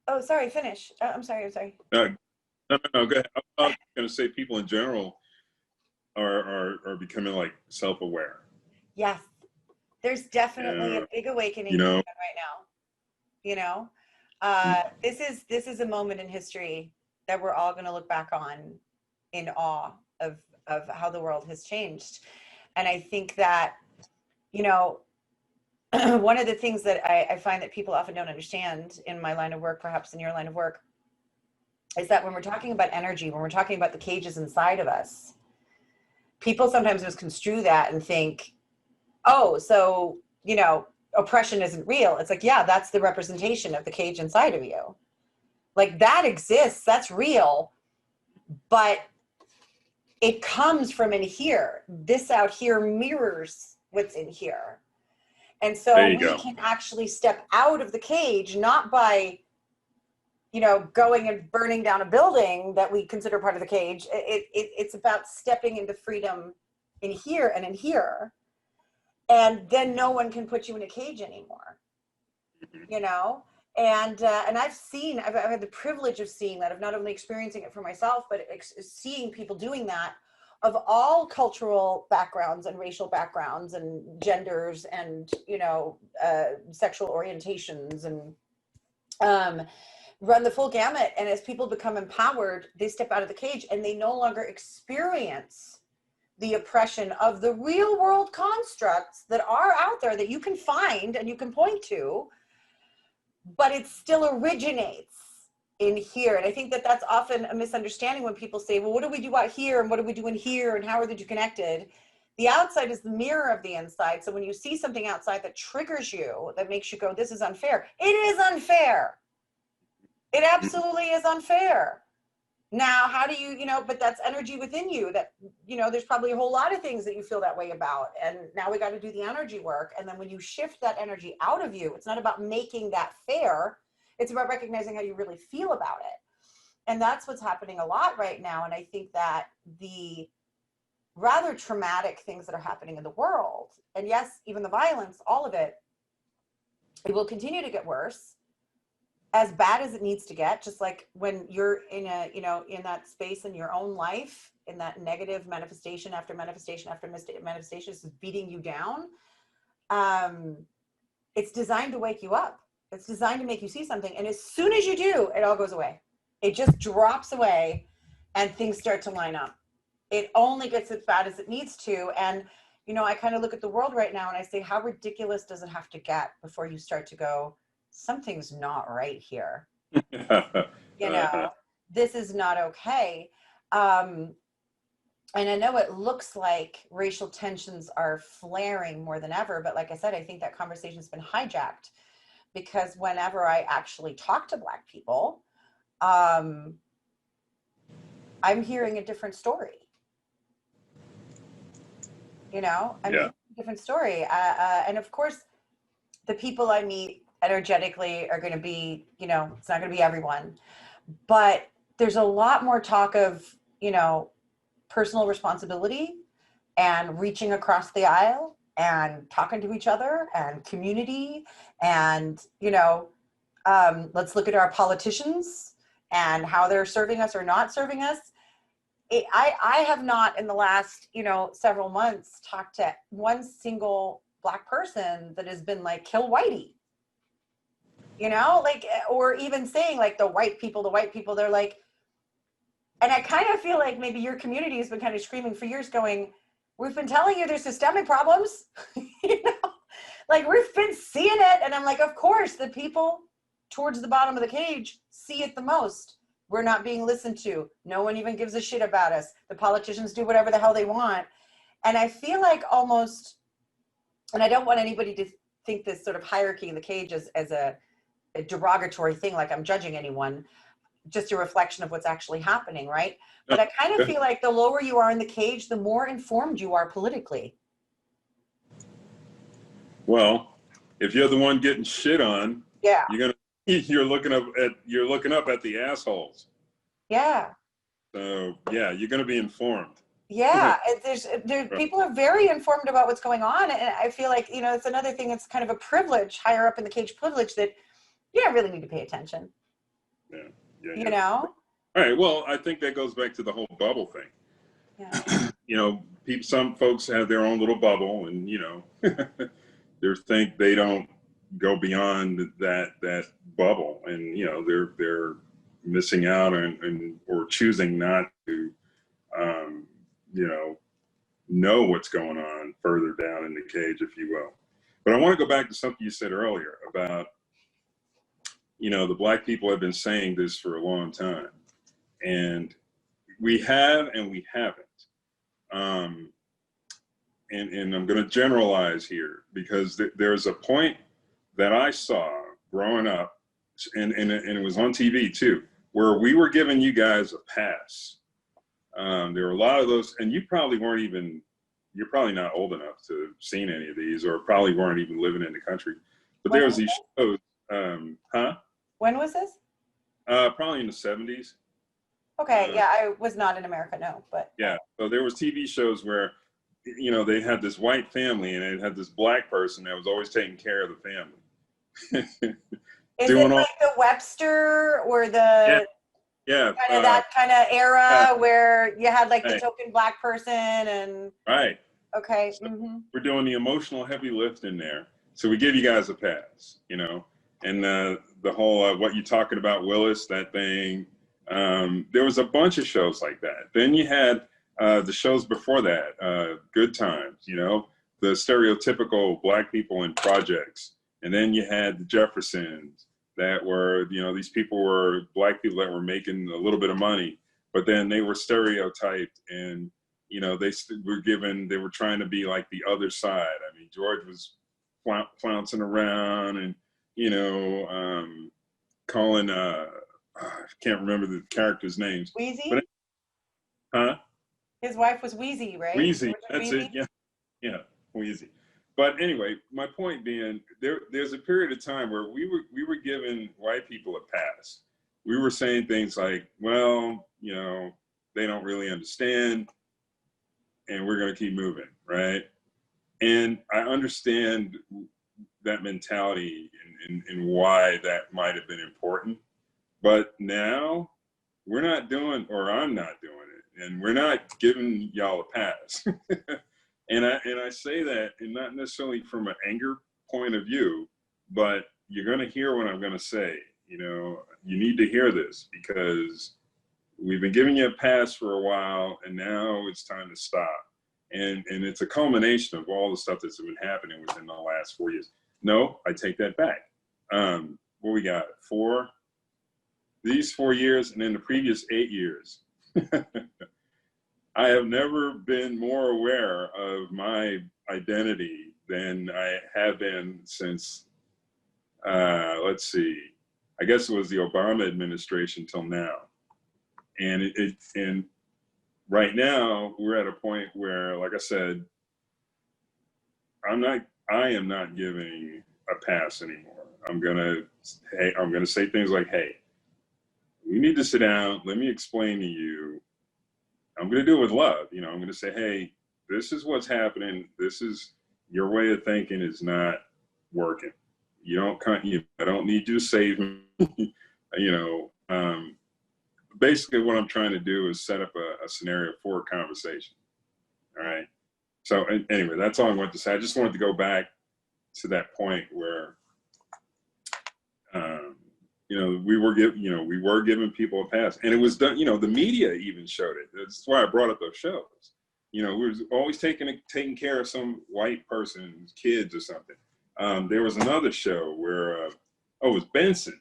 Speaker 1: oh, sorry, finish. I'm sorry. I'm sorry.
Speaker 2: No, no, go ahead. I was going to say people in general are becoming like self-aware.
Speaker 1: Yes, there's definitely a
Speaker 2: Uh,
Speaker 1: big awakening
Speaker 2: you
Speaker 1: going
Speaker 2: know,
Speaker 1: on right now. You know, this is a moment in history that we're all going to look back on in awe of how the world has changed. And I think that, you know, one of the things that I find that people often don't understand in my line of work, perhaps in your line of work, is that when we're talking about energy, when we're talking about the cages inside of us, people sometimes misconstrue that and think, oh, so, you know, oppression isn't real. It's like, yeah, that's the representation of the cage inside of you. Like, that exists, that's real, but it comes from in here. This out here mirrors what's in here. And
Speaker 2: there
Speaker 1: so
Speaker 2: you
Speaker 1: we
Speaker 2: go.
Speaker 1: can actually step out of the cage, not by, you know, going and burning down a building that we consider part of the cage. It's about stepping into freedom in here and in here. And then no one can put you in a cage anymore, you know? And I've had the privilege of seeing that, of not only experiencing it for myself, but seeing people doing that, of all cultural backgrounds and racial backgrounds and genders and, you know, sexual orientations, and run the full gamut. And as people become empowered, they step out of the cage and they no longer experience the oppression of the real world constructs that are out there that you can find and you can point to, but it still originates in here. And I think that that's often a misunderstanding when people say, well, what do we do out here and what do we do in here and how are the two connected? The outside is the mirror of the inside. So when you see something outside that triggers you, that makes you go, this is unfair, it is unfair. It absolutely is unfair. Now, how do you, but that's energy within you that, there's probably a whole lot of things that you feel that way about. And now we got to do the energy work. And then when you shift that energy out of you, it's not about making that fair. It's about recognizing how you really feel about it. And that's what's happening a lot right now. And I think that the rather traumatic things that are happening in the world, and yes, even the violence, all of it, it will continue to get worse, as bad as it needs to get. Just like when you're in a, in that space in your own life, in that negative manifestation after manifestation after manifestation is beating you down. It's designed to wake you up. It's designed to make you see something. And as soon as you do, it all goes away. It just drops away and things start to line up. It only gets as bad as it needs to. And, I kind of look at the world right now and I say, how ridiculous does it have to get before you start to go, something's not right here. This is not okay. And I know it looks like racial tensions are flaring more than ever, but like I said, I think that conversation's been hijacked, because whenever I actually talk to Black people, I'm hearing a different story. I'm hearing a different story. And of course, the people I meet energetically are going to be, it's not going to be everyone, but there's a lot more talk of, personal responsibility and reaching across the aisle and talking to each other and community. And, let's look at our politicians and how they're serving us or not serving us. I have not in the last, several months talked to one single Black person that has been like, kill whitey, or even saying like the white people, they're like, and I kind of feel like maybe your community has been kind of screaming for years going, we've been telling you there's systemic problems, like we've been seeing it. And I'm like, of course, the people towards the bottom of the cage see it the most. We're not being listened to. No one even gives a shit about us. The politicians do whatever the hell they want. And I feel like almost, and I don't want anybody to think this sort of hierarchy in the cage as a derogatory thing, like I'm judging anyone, just a reflection of what's actually happening, right? But I kind of feel like the lower you are in the cage, the more informed you are politically.
Speaker 2: Well, if you're the one getting shit on,
Speaker 1: yeah,
Speaker 2: you're looking up at the assholes.
Speaker 1: Yeah.
Speaker 2: So yeah, you're gonna be informed.
Speaker 1: Yeah, there's people are very informed about what's going on, and I feel like it's another thing. It's kind of a privilege, higher up in the cage privilege, that you don't really need to pay attention.
Speaker 2: Yeah. All right. Well, I think that goes back to the whole bubble thing.
Speaker 1: Yeah.
Speaker 2: Some folks have their own little bubble, and they think they don't go beyond that bubble, and they're missing out or choosing not to know what's going on further down in the cage, if you will. But I want to go back to something you said earlier about the Black people have been saying this for a long time, and we have and we haven't. And I'm going to generalize here, because there's a point that I saw growing up, and it was on TV too, where we were giving you guys a pass. There were a lot of those, and you're probably not old enough to have seen any of these, or probably weren't even living in the country. But there was these shows,
Speaker 1: When was this?
Speaker 2: Probably in the 70s.
Speaker 1: Okay, yeah, I was not in America, no, but.
Speaker 2: Yeah, so there was TV shows where, they had this white family and it had this Black person that was always taking care of the family.
Speaker 1: Is it like the Webster or the
Speaker 2: yeah
Speaker 1: kind of that kind of era where you had like the token Black person and
Speaker 2: right?
Speaker 1: Okay.
Speaker 2: So we're doing the emotional heavy lift in there, so we give you guys a pass, and the whole what you talking about, Willis, that thing. There was a bunch of shows like that. Then you had the shows before that, Good Times, the stereotypical Black people in projects. And then you had the Jeffersons that were, these people were Black people that were making a little bit of money, but then they were stereotyped, and, they were trying to be like the other side. I mean, George was flouncing around and, calling I can't remember the characters' names, but
Speaker 1: Wheezy?
Speaker 2: huh?
Speaker 1: His wife was Wheezy, right?
Speaker 2: Wheezy. That's
Speaker 1: Wheezy?
Speaker 2: it. Yeah, yeah, Wheezy. But anyway, my point being, there's a period of time where we were giving white people a pass. We were saying things like, well, they don't really understand, and we're going to keep moving, right? And I understand that mentality and why that might have been important. But now we're not doing, or I'm not doing it, and we're not giving y'all a pass. and I say that, and not necessarily from an anger point of view, but you're going to hear what I'm going to say. You need to hear this because we've been giving you a pass for a while, and now it's time to stop. And it's a culmination of all the stuff that's been happening within the last 4 years. No, I take that back. What we got? These 4 years, and then the previous 8 years. I have never been more aware of my identity than I have been since, let's see, I guess it was the Obama administration till now. And right now we're at a point where, like I said, I am not giving a pass anymore. I'm gonna say things like, hey, we need to sit down. Let me explain to you. I'm going to do it with love. I'm going to say, hey, this is what's happening. This is your way of thinking is not working. I don't need you to save me. Basically what I'm trying to do is set up a scenario for a conversation. All right. So anyway, that's all I wanted to say. I just wanted to go back to that point where, we were giving people a pass, and it was done. The media even showed it. That's why I brought up those shows. We were always taking care of some white person's kids or something. There was another show where, it was Benson.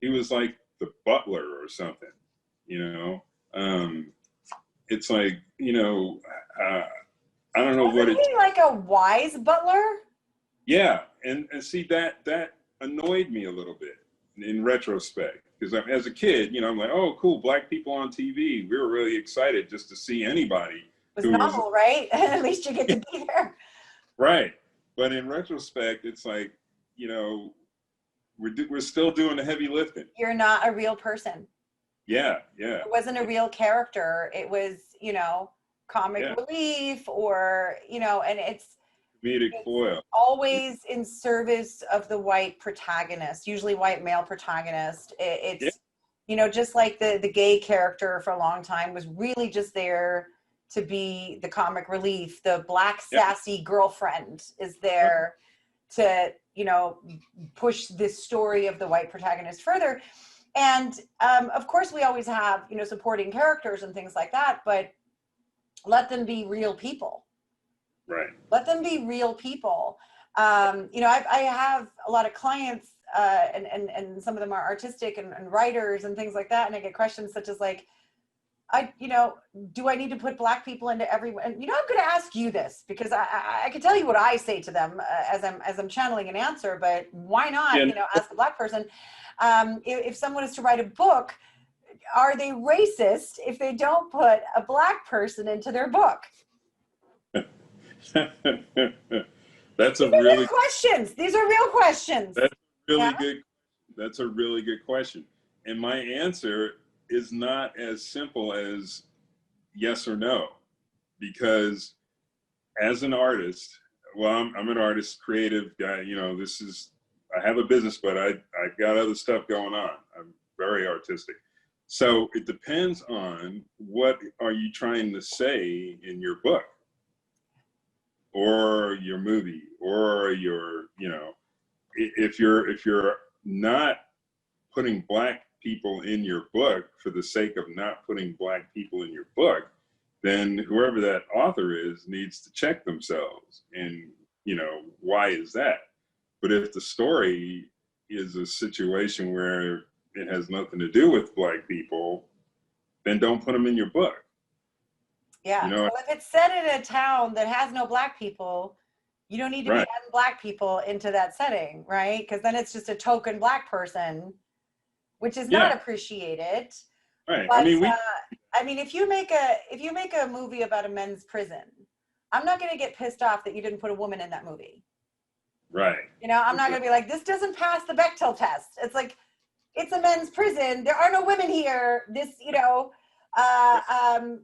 Speaker 2: He was like the butler or something. It's like, I don't know what
Speaker 1: Wasn't he like a wise butler?
Speaker 2: Yeah, and see that annoyed me a little bit in retrospect, because as a kid, I'm like, oh, cool, black people on TV. We were really excited just to see anybody.
Speaker 1: It was novel, right? At least you get to be there.
Speaker 2: Right, but in retrospect, it's like, we're still doing the heavy lifting.
Speaker 1: You're not a real person.
Speaker 2: Yeah.
Speaker 1: It wasn't a real character. It was, comic relief, or, and it's
Speaker 2: comedic foil.
Speaker 1: Always in service of the white protagonist, usually white male protagonist. It's just like the gay character for a long time was really just there to be the comic relief. The black sassy girlfriend is there to, push this story of the white protagonist further. And of course we always have, supporting characters and things like that, but let them be real people.
Speaker 2: Right.
Speaker 1: Let them be real people. I have a lot of clients, and some of them are artistic and writers and things like that. And I get questions such as like, do I need to put black people into everyone? And, I'm going to ask you this because I can tell you what I say to them as I'm channeling an answer, but why not, ask a black person? If someone is to write a book, are they racist if they don't put a black person into their book?
Speaker 2: That's real
Speaker 1: questions. These are real questions.
Speaker 2: That's really good. That's a really good question. And my answer is not as simple as yes or no, because as an artist, I'm an artist, creative guy. I have a business, but I've got other stuff going on. I'm very artistic. So it depends on what are you trying to say in your book or your movie or your, if you're not putting black people in your book for the sake of not putting black people in your book, then whoever that author is needs to check themselves. And, why is that? But if the story is a situation where it has nothing to do with black people, then don't put them in your book.
Speaker 1: Yeah. Well, if it's set in a town that has no black people, you don't need to be adding black people into that setting, right? Because then it's just a token black person. which is
Speaker 2: Yeah.
Speaker 1: not appreciated.
Speaker 2: Right.
Speaker 1: But
Speaker 2: I mean,
Speaker 1: I mean, if you make a movie about a men's prison, I'm not going to get pissed off that you didn't put a woman in that movie.
Speaker 2: right.
Speaker 1: You know, I'm not going to be like, this doesn't pass the Bechdel test. It's like, it's a men's prison. There are no women here. This, you know,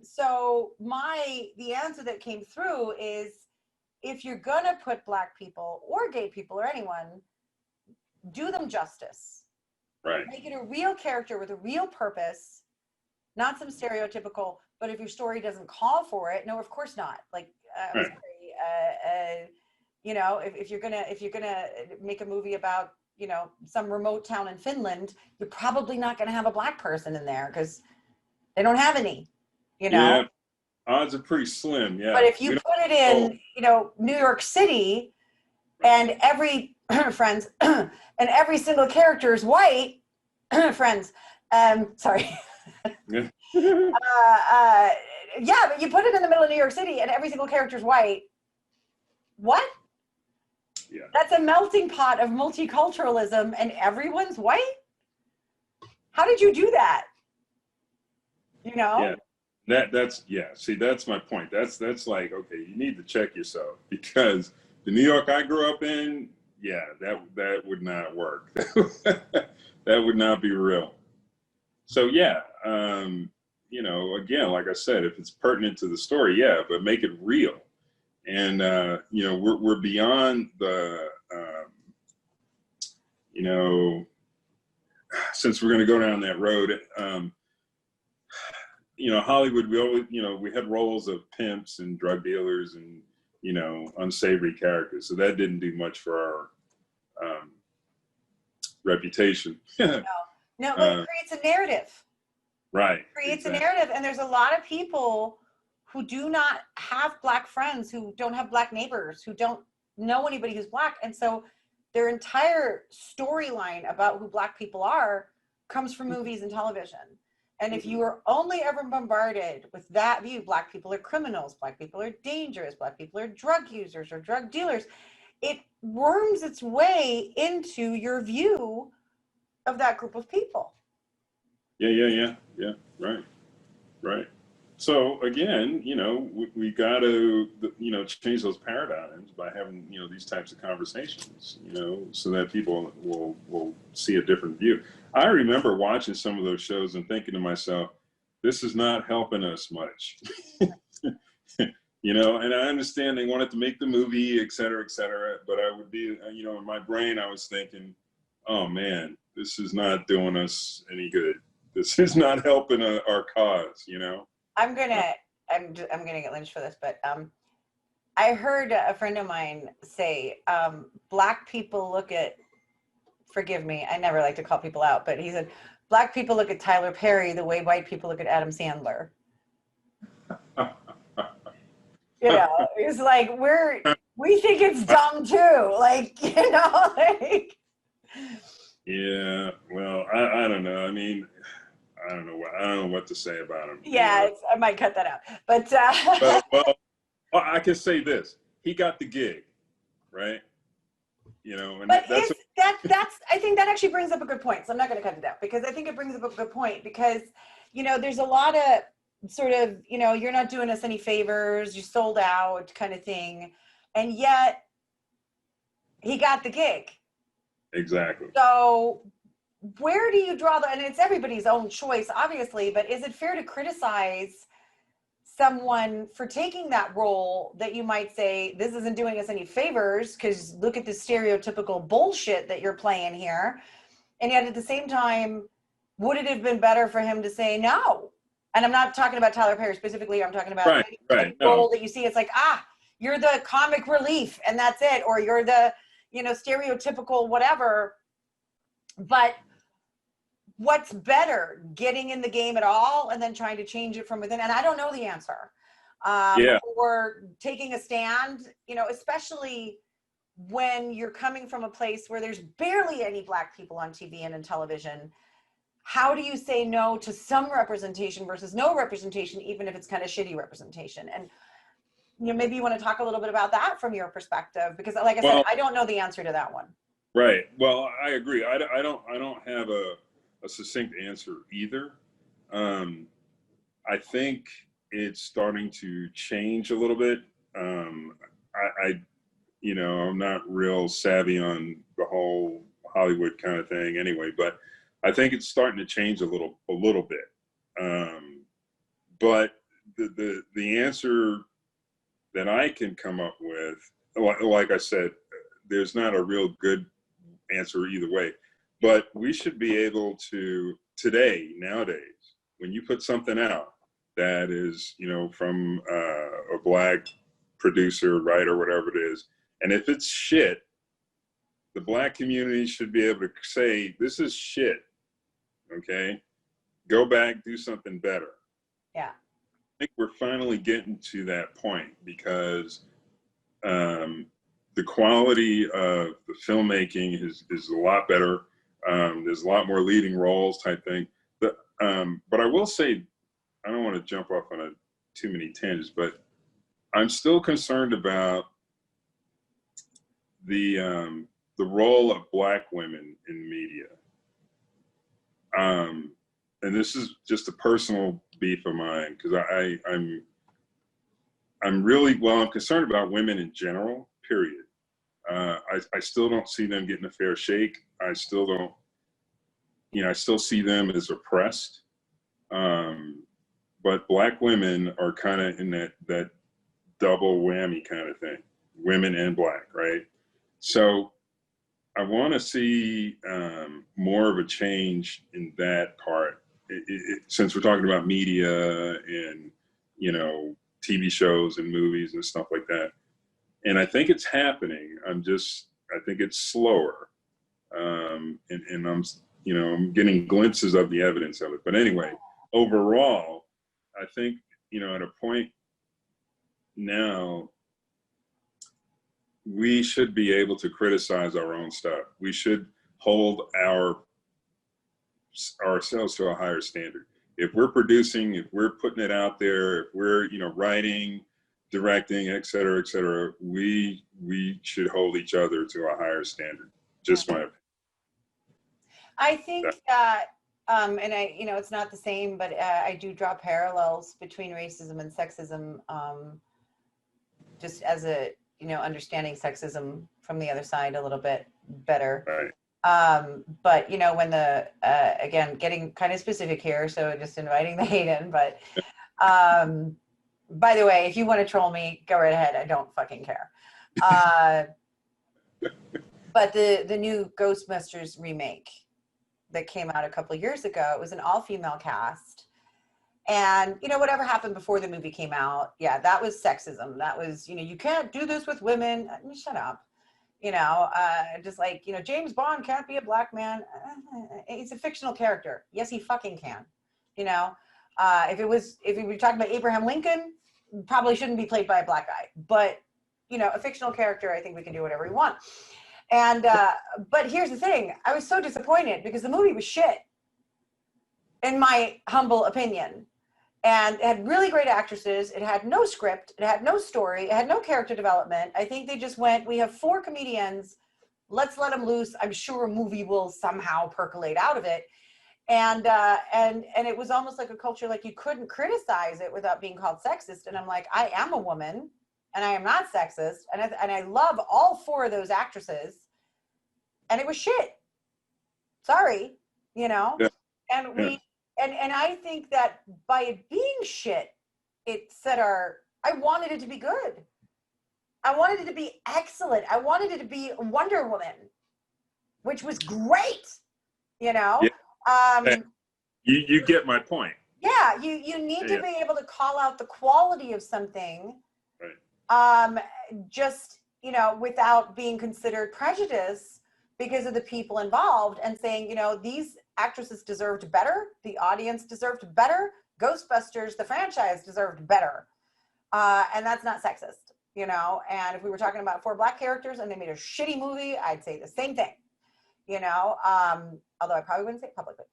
Speaker 1: so the answer that came through is, if you're going to put Black people or gay people or anyone, do them justice.
Speaker 2: Right.
Speaker 1: Make it a real character with a real purpose, not some stereotypical, but if your story doesn't call for it, no, of course not. Like, I'm
Speaker 2: Right.
Speaker 1: sorry, you know, if you're gonna make a movie about, you know, some remote town in Finland, you're probably not gonna have a Black person in there because they don't have any, you know.
Speaker 2: Yeah. Odds are pretty slim. Yeah.
Speaker 1: But if you put it in, you know, New York City, and every friends and every single character is white, friends. Sorry.
Speaker 2: Yeah.
Speaker 1: Yeah, but you put it in the middle of New York City and every single character is white. What?
Speaker 2: Yeah.
Speaker 1: That's a melting pot of multiculturalism and everyone's white? How did you do that? You know?
Speaker 2: Yeah. That's see, that's my point. That's like, okay, you need to check yourself, because the New York I grew up in, yeah, that would not work. That would not be real. So yeah, you know, again, like I said, if it's pertinent to the story, yeah, but make it real. And you know, we're beyond the you know, since we're going to go down that road, you know, Hollywood, we always, you know, we had roles of pimps and drug dealers and, you know, unsavory characters. So that didn't do much for our reputation.
Speaker 1: No, but it creates a narrative.
Speaker 2: Right.
Speaker 1: It creates a narrative. And there's a lot of people who do not have Black friends, who don't have Black neighbors, who don't know anybody who's Black. And so their entire storyline about who Black people are comes from movies and television. And if you are only ever bombarded with that view, Black people are criminals, Black people are dangerous, Black people are drug users or drug dealers, it worms its way into your view of that group of people.
Speaker 2: Yeah. Right. So again, you know, we got to, you know, change those paradigms by having, you know, these types of conversations, you know, so that people will see a different view. I remember watching some of those shows and thinking to myself, this is not helping us much. You know, and I understand they wanted to make the movie, et cetera, but I would be, you know, in my brain, I was thinking, oh man, this is not doing us any good. This is not helping our cause, you know?
Speaker 1: I'm gonna get lynched for this, but I heard a friend of mine say, Black people look at, forgive me, I never like to call people out, but he said, Black people look at Tyler Perry the way white people look at Adam Sandler. You know, it's like, we think it's dumb too. Like, you know, like.
Speaker 2: Yeah, well, I don't know. I mean, I don't know what to say about him.
Speaker 1: Yeah,
Speaker 2: you know?
Speaker 1: I might cut that out. But
Speaker 2: well, I can say this: he got the gig, right? You know, and
Speaker 1: but
Speaker 2: that's
Speaker 1: I think that actually brings up a good point. So I'm not going to cut it out, because I think it brings up a good point, because, you know, there's a lot of sort of, you know, you're not doing us any favors, you sold out kind of thing, and yet he got the gig.
Speaker 2: Exactly.
Speaker 1: So where do you draw and it's everybody's own choice, obviously, but is it fair to criticize someone for taking that role that you might say, this isn't doing us any favors because look at the stereotypical bullshit that you're playing here, and yet at the same time, would it have been better for him to say no? And I'm not talking about Tyler Perry specifically, I'm talking about
Speaker 2: right.
Speaker 1: role that you see, it's like, you're the comic relief and that's it, or you're the, you know, stereotypical whatever. But what's better, getting in the game at all and then trying to change it from within? And I don't know the answer. Or taking a stand, you know, especially when you're coming from a place where there's barely any Black people on TV and in television. How do you say no to some representation versus no representation, even if it's kind of shitty representation? And, you know, maybe you want to talk a little bit about that from your perspective, because like I said, I don't know the answer to that one.
Speaker 2: Right. Well, I agree. I don't have a a succinct answer either. I think it's starting to change a little bit. I I'm not real savvy on the whole Hollywood kind of thing anyway, but I think it's starting to change a little bit. But the answer that I can come up with, like I said, there's not a real good answer either way. But we should be able to nowadays, when you put something out that is, from a Black producer, writer, whatever it is, and if it's shit, the Black community should be able to say, this is shit, okay? Go back, do something better.
Speaker 1: Yeah.
Speaker 2: I think we're finally getting to that point because the quality of the filmmaking is a lot better. There's a lot more leading roles type thing. But I will say, I don't want to jump off on too many tangents, but I'm still concerned about the role of Black women in media. And this is just a personal beef of mine because I'm really, I'm concerned about women in general, period. I still don't see them getting a fair shake. I still don't, I still see them as oppressed. But Black women are kind of in that double whammy kind of thing, women and Black, right? So I want to see more of a change in that part. Since we're talking about media and, TV shows and movies and stuff like that. And I think it's happening. I think it's slower. And I'm getting glimpses of the evidence of it. But anyway, overall, I think, at a point now, we should be able to criticize our own stuff. We should hold ourselves to a higher standard. If we're producing, if we're putting it out there, if we're, writing, directing, et cetera, we should hold each other to a higher standard. Just my opinion.
Speaker 1: I think that, and it's not the same, but I do draw parallels between racism and sexism, just as a, understanding sexism from the other side a little bit better.
Speaker 2: Right.
Speaker 1: But when again, getting kind of specific here, so just inviting the hate in, but by the way, if you want to troll me, go right ahead. I don't fucking care. But the new Ghostbusters remake that came out a couple of years ago, it was an all-female cast. And, whatever happened before the movie came out, yeah, that was sexism. That was, you can't do this with women. Shut up. Just like, James Bond can't be a Black man. He's a fictional character. Yes, he fucking can. If we were talking about Abraham Lincoln, probably shouldn't be played by a Black guy. But, a fictional character, I think we can do whatever we want. And, but here's the thing. I was so disappointed because the movie was shit, in my humble opinion. And it had really great actresses. It had no script. It had no story. It had no character development. I think they just went, we have 4 comedians. Let's let them loose. I'm sure a movie will somehow percolate out of it. And it was almost like a culture, like you couldn't criticize it without being called sexist. And I'm like, I am a woman and I am not sexist. And I love all 4 of those actresses. And it was shit. Sorry,
Speaker 2: Yeah.
Speaker 1: And we, and I think that by it being shit, it set I wanted it to be good. I wanted it to be excellent. I wanted it to be Wonder Woman, which was great,
Speaker 2: Yeah. You get my point.
Speaker 1: Yeah, you need to be able to call out the quality of something, right. Just, without being considered prejudice because of the people involved and saying, these actresses deserved better. The audience deserved better. Ghostbusters, the franchise, deserved better. And that's not sexist, and if we were talking about 4 Black characters and they made a shitty movie, I'd say the same thing, although I probably wouldn't say it publicly.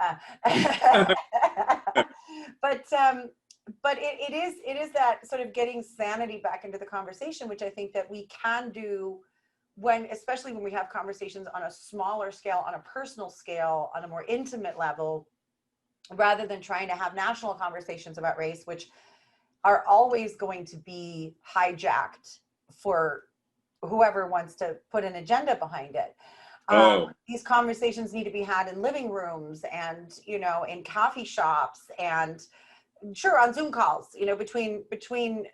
Speaker 1: No. But it is that sort of getting sanity back into the conversation, which I think that we can do especially when we have conversations on a smaller scale, on a personal scale, on a more intimate level, rather than trying to have national conversations about race, which are always going to be hijacked for whoever wants to put an agenda behind it.
Speaker 2: Oh,
Speaker 1: These conversations need to be had in living rooms and, in coffee shops and sure on Zoom calls, between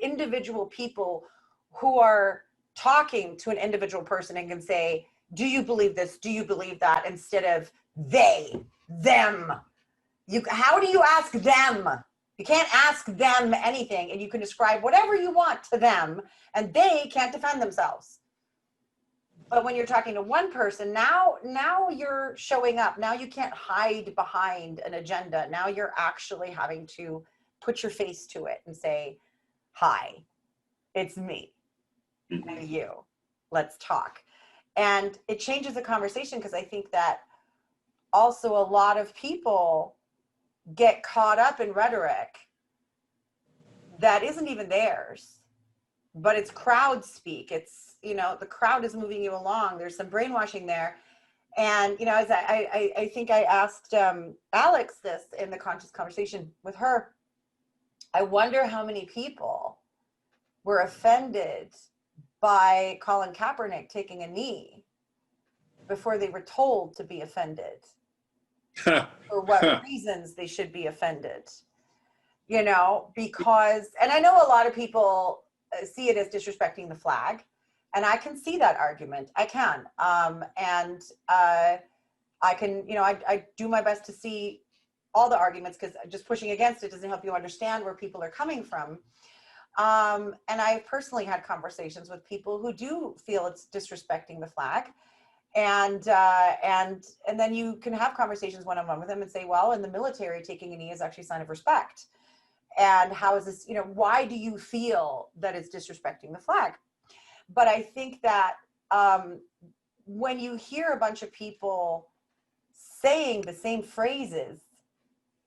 Speaker 1: individual people who are talking to an individual person and can say, do you believe this? Do you believe that? Instead of they, them. How do you ask them? You can't ask them anything, and you can describe whatever you want to them, and they can't defend themselves. But when you're talking to one person, now you're showing up. Now you can't hide behind an agenda. Now you're actually having to put your face to it and say, hi, it's me and you. Let's talk. And it changes the conversation, because I think that also a lot of people get caught up in rhetoric that isn't even theirs, but it's crowd speak. It's, the crowd is moving you along. There's some brainwashing there. And, as I think I asked Alex this in the conscious conversation with her, I wonder how many people were offended by Colin Kaepernick taking a knee before they were told to be offended, for what reasons they should be offended, because, and I know a lot of people see it as disrespecting the flag, and I can see that argument. I can. I can, I do my best to see all the arguments, because just pushing against it doesn't help you understand where people are coming from. And I've personally had conversations with people who do feel it's disrespecting the flag. And then you can have conversations one-on-one with them and say, well, in the military, taking a knee is actually a sign of respect. And how is this, why do you feel that it's disrespecting the flag? But I think that when you hear a bunch of people saying the same phrases,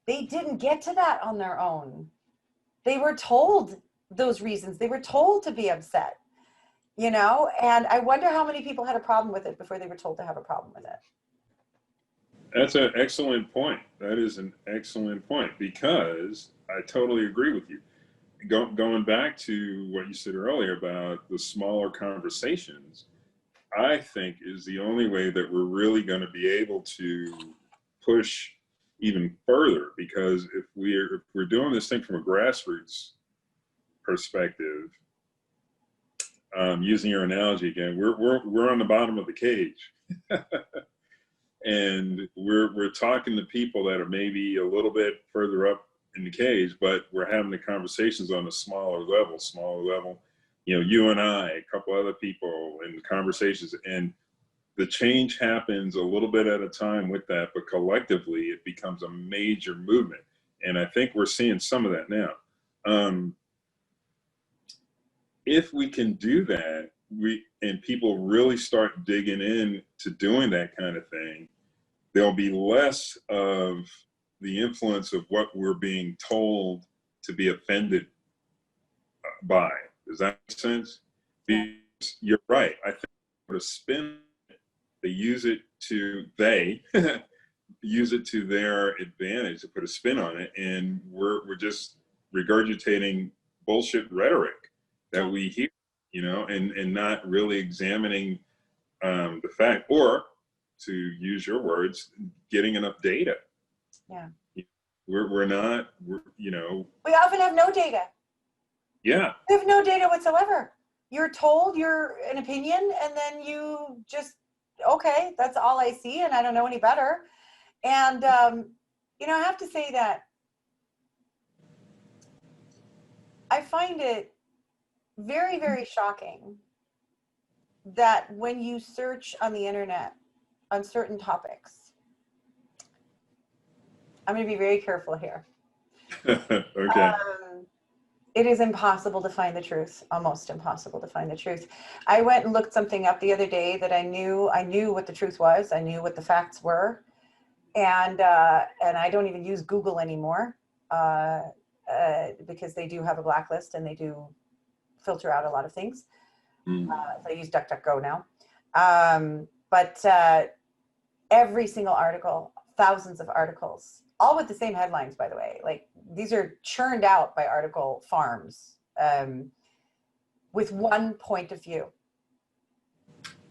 Speaker 1: they didn't get to that on their own. They were told those reasons. They were told to be upset, and I wonder how many people had a problem with it before they were told to have a problem with it.
Speaker 2: that's an excellent point. That is an excellent point, because I totally agree with you. Going back to what you said earlier about the smaller conversations, I think is the only way that we're really going to be able to push even further. Because if we're doing this thing from a grassroots perspective, using your analogy again, we're on the bottom of the cage, and we're talking to people that are maybe a little bit further up in the cage, but we're having the conversations on a smaller level. You and I, a couple other people, in conversations, and the change happens a little bit at a time with that, but collectively it becomes a major movement. And I think we're seeing some of that now. If we can do that, and people really start digging in to doing that kind of thing, there'll be less of the influence of what we're being told to be offended by. Does that make sense? Because you're right. I think put a spin, they use it to their advantage, to put a spin on it, and we're just regurgitating bullshit rhetoric that we hear, and not really examining the fact, or, to use your words, getting enough data.
Speaker 1: Yeah.
Speaker 2: We're not,
Speaker 1: We often have no data.
Speaker 2: Yeah.
Speaker 1: We have no data whatsoever. You're told you're an opinion, and then you just, okay, that's all I see, and I don't know any better. And, I have to say that I find it very, very shocking that when you search on the internet on certain topics, I'm going to be very careful here.
Speaker 2: Okay.
Speaker 1: It is impossible to find the truth, almost impossible to find the truth. I went and looked something up the other day that I knew what the truth was. I knew what the facts were. And I don't even use Google anymore because they do have a blacklist and they do filter out a lot of things. So I use DuckDuckGo now. But every single article, thousands of articles, all with the same headlines, by the way. Like, these are churned out by article farms, with one point of view.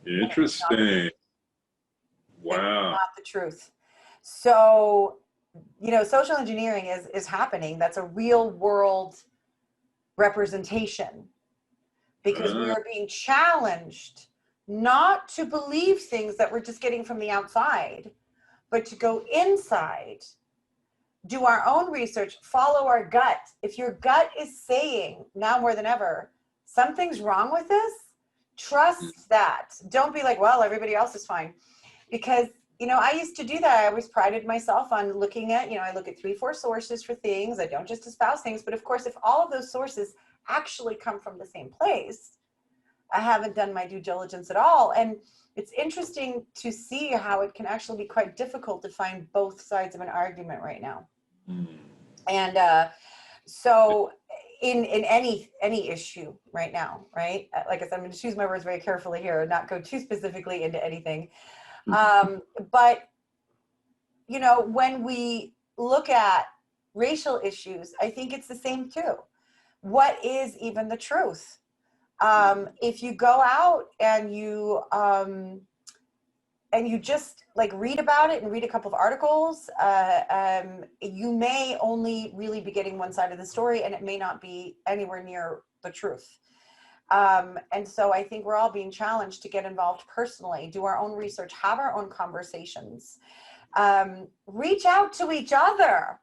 Speaker 2: Interesting. Wow.
Speaker 1: Not the truth. So, social engineering is happening. That's a real world representation, because we are being challenged not to believe things that we're just getting from the outside, but to go inside, do our own research, follow our gut. If your gut is saying now more than ever, something's wrong with this, trust that. Don't be like, well, everybody else is fine. Because, I used to do that. I always prided myself on looking at, I look at 3-4 sources for things. I don't just espouse things. But of course, if all of those sources actually come from the same place, I haven't done my due diligence at all. And it's interesting to see how it can actually be quite difficult to find both sides of an argument right now. And so in any issue right now, right? Like I said, I'm going to choose my words very carefully here and not go too specifically into anything. But, when we look at racial issues, I think it's the same too. What is even the truth? If you go out and you just like read about it and read a couple of articles, you may only really be getting one side of the story, and it may not be anywhere near the truth. And so I think we're all being challenged to get involved personally, do our own research, have our own conversations, reach out to each other.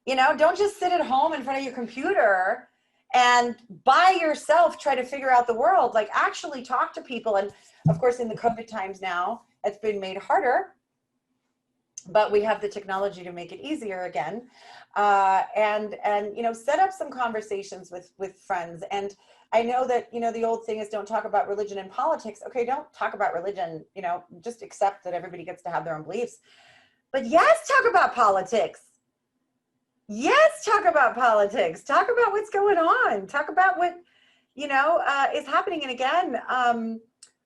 Speaker 1: Don't just sit at home in front of your computer and by yourself try to figure out the world. Like, actually talk to people. And of course, in the COVID times now, it's been made harder, but we have the technology to make it easier again. And set up some conversations with friends. And I know that, the old thing is don't talk about religion and politics. Okay, don't talk about religion, just accept that everybody gets to have their own beliefs. But yes, talk about politics. Yes, talk about politics. Talk about what's going on. Talk about what, is happening. And again,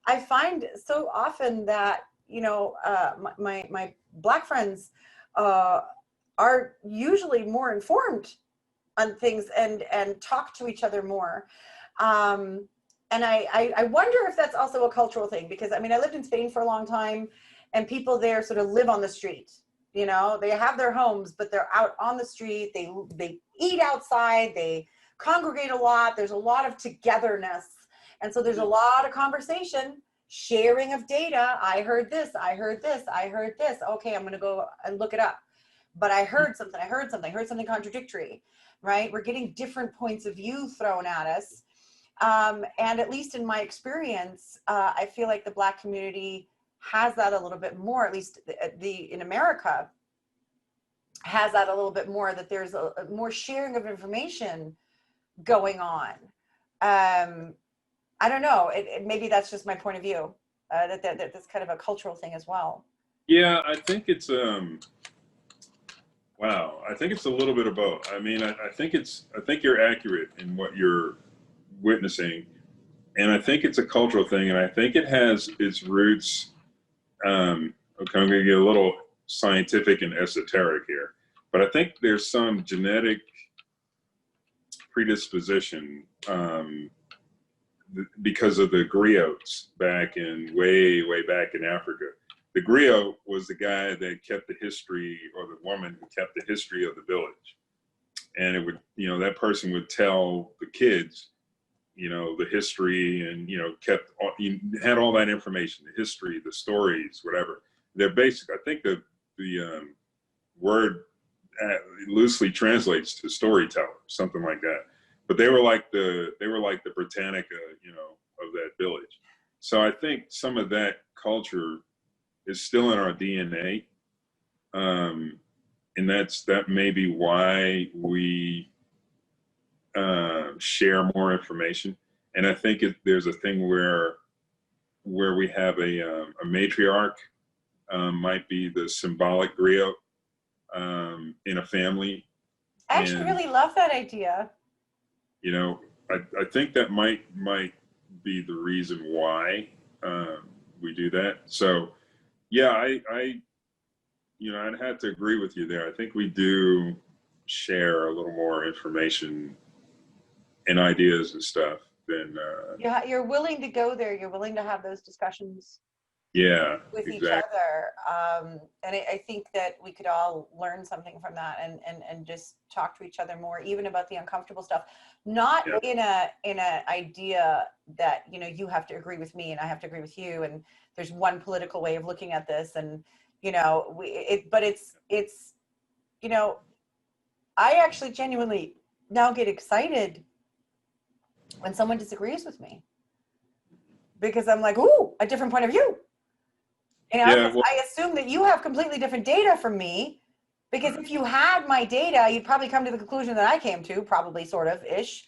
Speaker 1: I find so often that, my Black friends are usually more informed on things and talk to each other more. And I wonder if that's also a cultural thing, because I lived in Spain for a long time, and people there sort of live on the street. They have their homes, but they're out on the street. They eat outside. They congregate a lot. There's a lot of togetherness. And so there's a lot of conversation, sharing of data. I heard this. I heard this. I heard this. Okay, I'm going to go and look it up. But I heard something. I heard something contradictory, right? We're getting different points of view thrown at us. And at least in my experience, I feel like the Black community has that a little bit more, at least in America, has that a little bit more, that there's a more sharing of information going on. I don't know, maybe that's just my point of view, that that's kind of a cultural thing as well.
Speaker 2: Yeah, I think it's, wow, I think it's a little bit of both. I think you're accurate in what you're witnessing. And I think it's a cultural thing. And I think it has its roots. Okay, I'm going to get a little scientific and esoteric here, but I think there's some genetic predisposition because of the griots way back in Africa. The griot was the guy that kept the history, or the woman who kept the history of the village. And it would, that person would tell the kids, the history, and, had all that information, the history, the stories, whatever. They're basic. I think the word loosely translates to storyteller, something like that. But they were like the Britannica, of that village. So I think some of that culture is still in our DNA. And that may be why we share more information. And I think there's a thing where we have a matriarch, might be the symbolic griot in a family.
Speaker 1: I actually really love that idea.
Speaker 2: I think that might be the reason why we do that. So yeah, I'd have to agree with you there. I think we do share a little more information and ideas and stuff than
Speaker 3: Yeah, you're willing to go there. You're willing to have those discussions
Speaker 2: yeah,
Speaker 3: with each
Speaker 2: exactly.
Speaker 3: other. And I think that we could all learn something from that and just talk to each other more, even about the uncomfortable stuff. Not
Speaker 2: Yeah.
Speaker 3: in a idea that, you know, you have to agree with me and I have to agree with you. And there's one political way of looking at this. And, you know, but it's, you know, I actually genuinely now get excited when someone disagrees with me because I'm like, ooh, a different point of view. You know,
Speaker 2: Yeah,
Speaker 3: 'cause
Speaker 2: well,
Speaker 3: I assume that you have completely different data from me, because if you had my data, you'd probably come to the conclusion that I came to, probably sort of ish,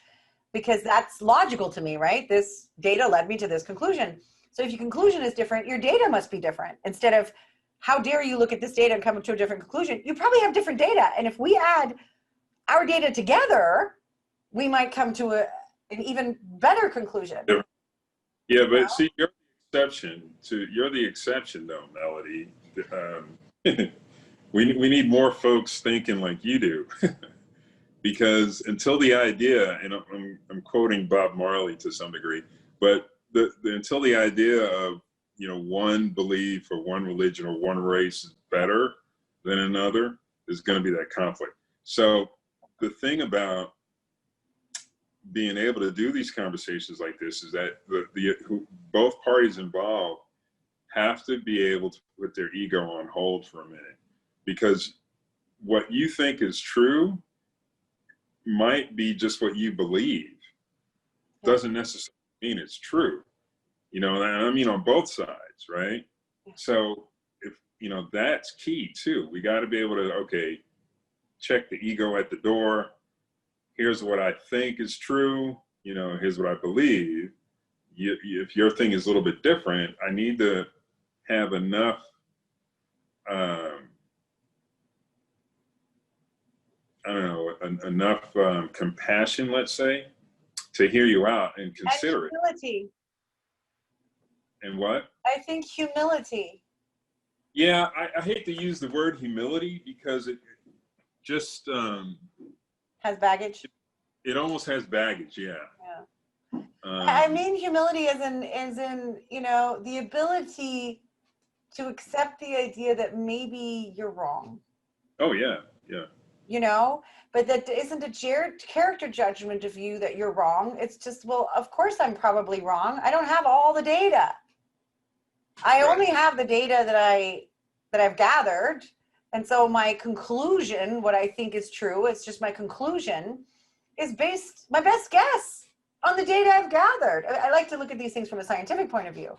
Speaker 3: because that's logical to me, right? This data led me to this conclusion. So if your conclusion is different, your data must be different. Instead of, how dare you look at this data and come to a different conclusion? You probably have different data. And if we add our data together, we might come to an even better conclusion.
Speaker 2: yeah, but see, you're the exception though, Melody. We need more folks thinking like you do. Because until the idea, and I'm quoting Bob Marley to some degree, but until the idea of, you know, one belief or one religion or one race is better than another, is going to be that conflict. So the thing about being able to do these conversations like this is that both parties involved have to be able to put their ego on hold for a minute, because what you think is true might be just what you believe. Doesn't necessarily mean it's true. You know, and I mean on both sides, right? So if, you know, that's key too. We got to be able to, okay, check the ego at the door. Here's what I think is true. You know, here's what I believe. If your thing is a little bit different, I need to have enough I don't know, enough compassion, let's say, to hear you out and consider
Speaker 3: and humility.
Speaker 2: it. And what?
Speaker 3: I think humility.
Speaker 2: Yeah, I hate to use the word humility because it just
Speaker 3: Has baggage.
Speaker 2: it almost has baggage. Yeah.
Speaker 3: Yeah. I mean humility as in, you know, the ability to accept the idea that maybe you're wrong.
Speaker 2: Oh yeah, yeah.
Speaker 3: You know, but that isn't a character judgment of you that you're wrong. It's just, well, of course I'm probably wrong. I don't have all the data. I only have the data that I've gathered. And so my conclusion, what I think is true, it's just my conclusion, is based my best guess on the data I've gathered. I like to look at these things from a scientific point of view.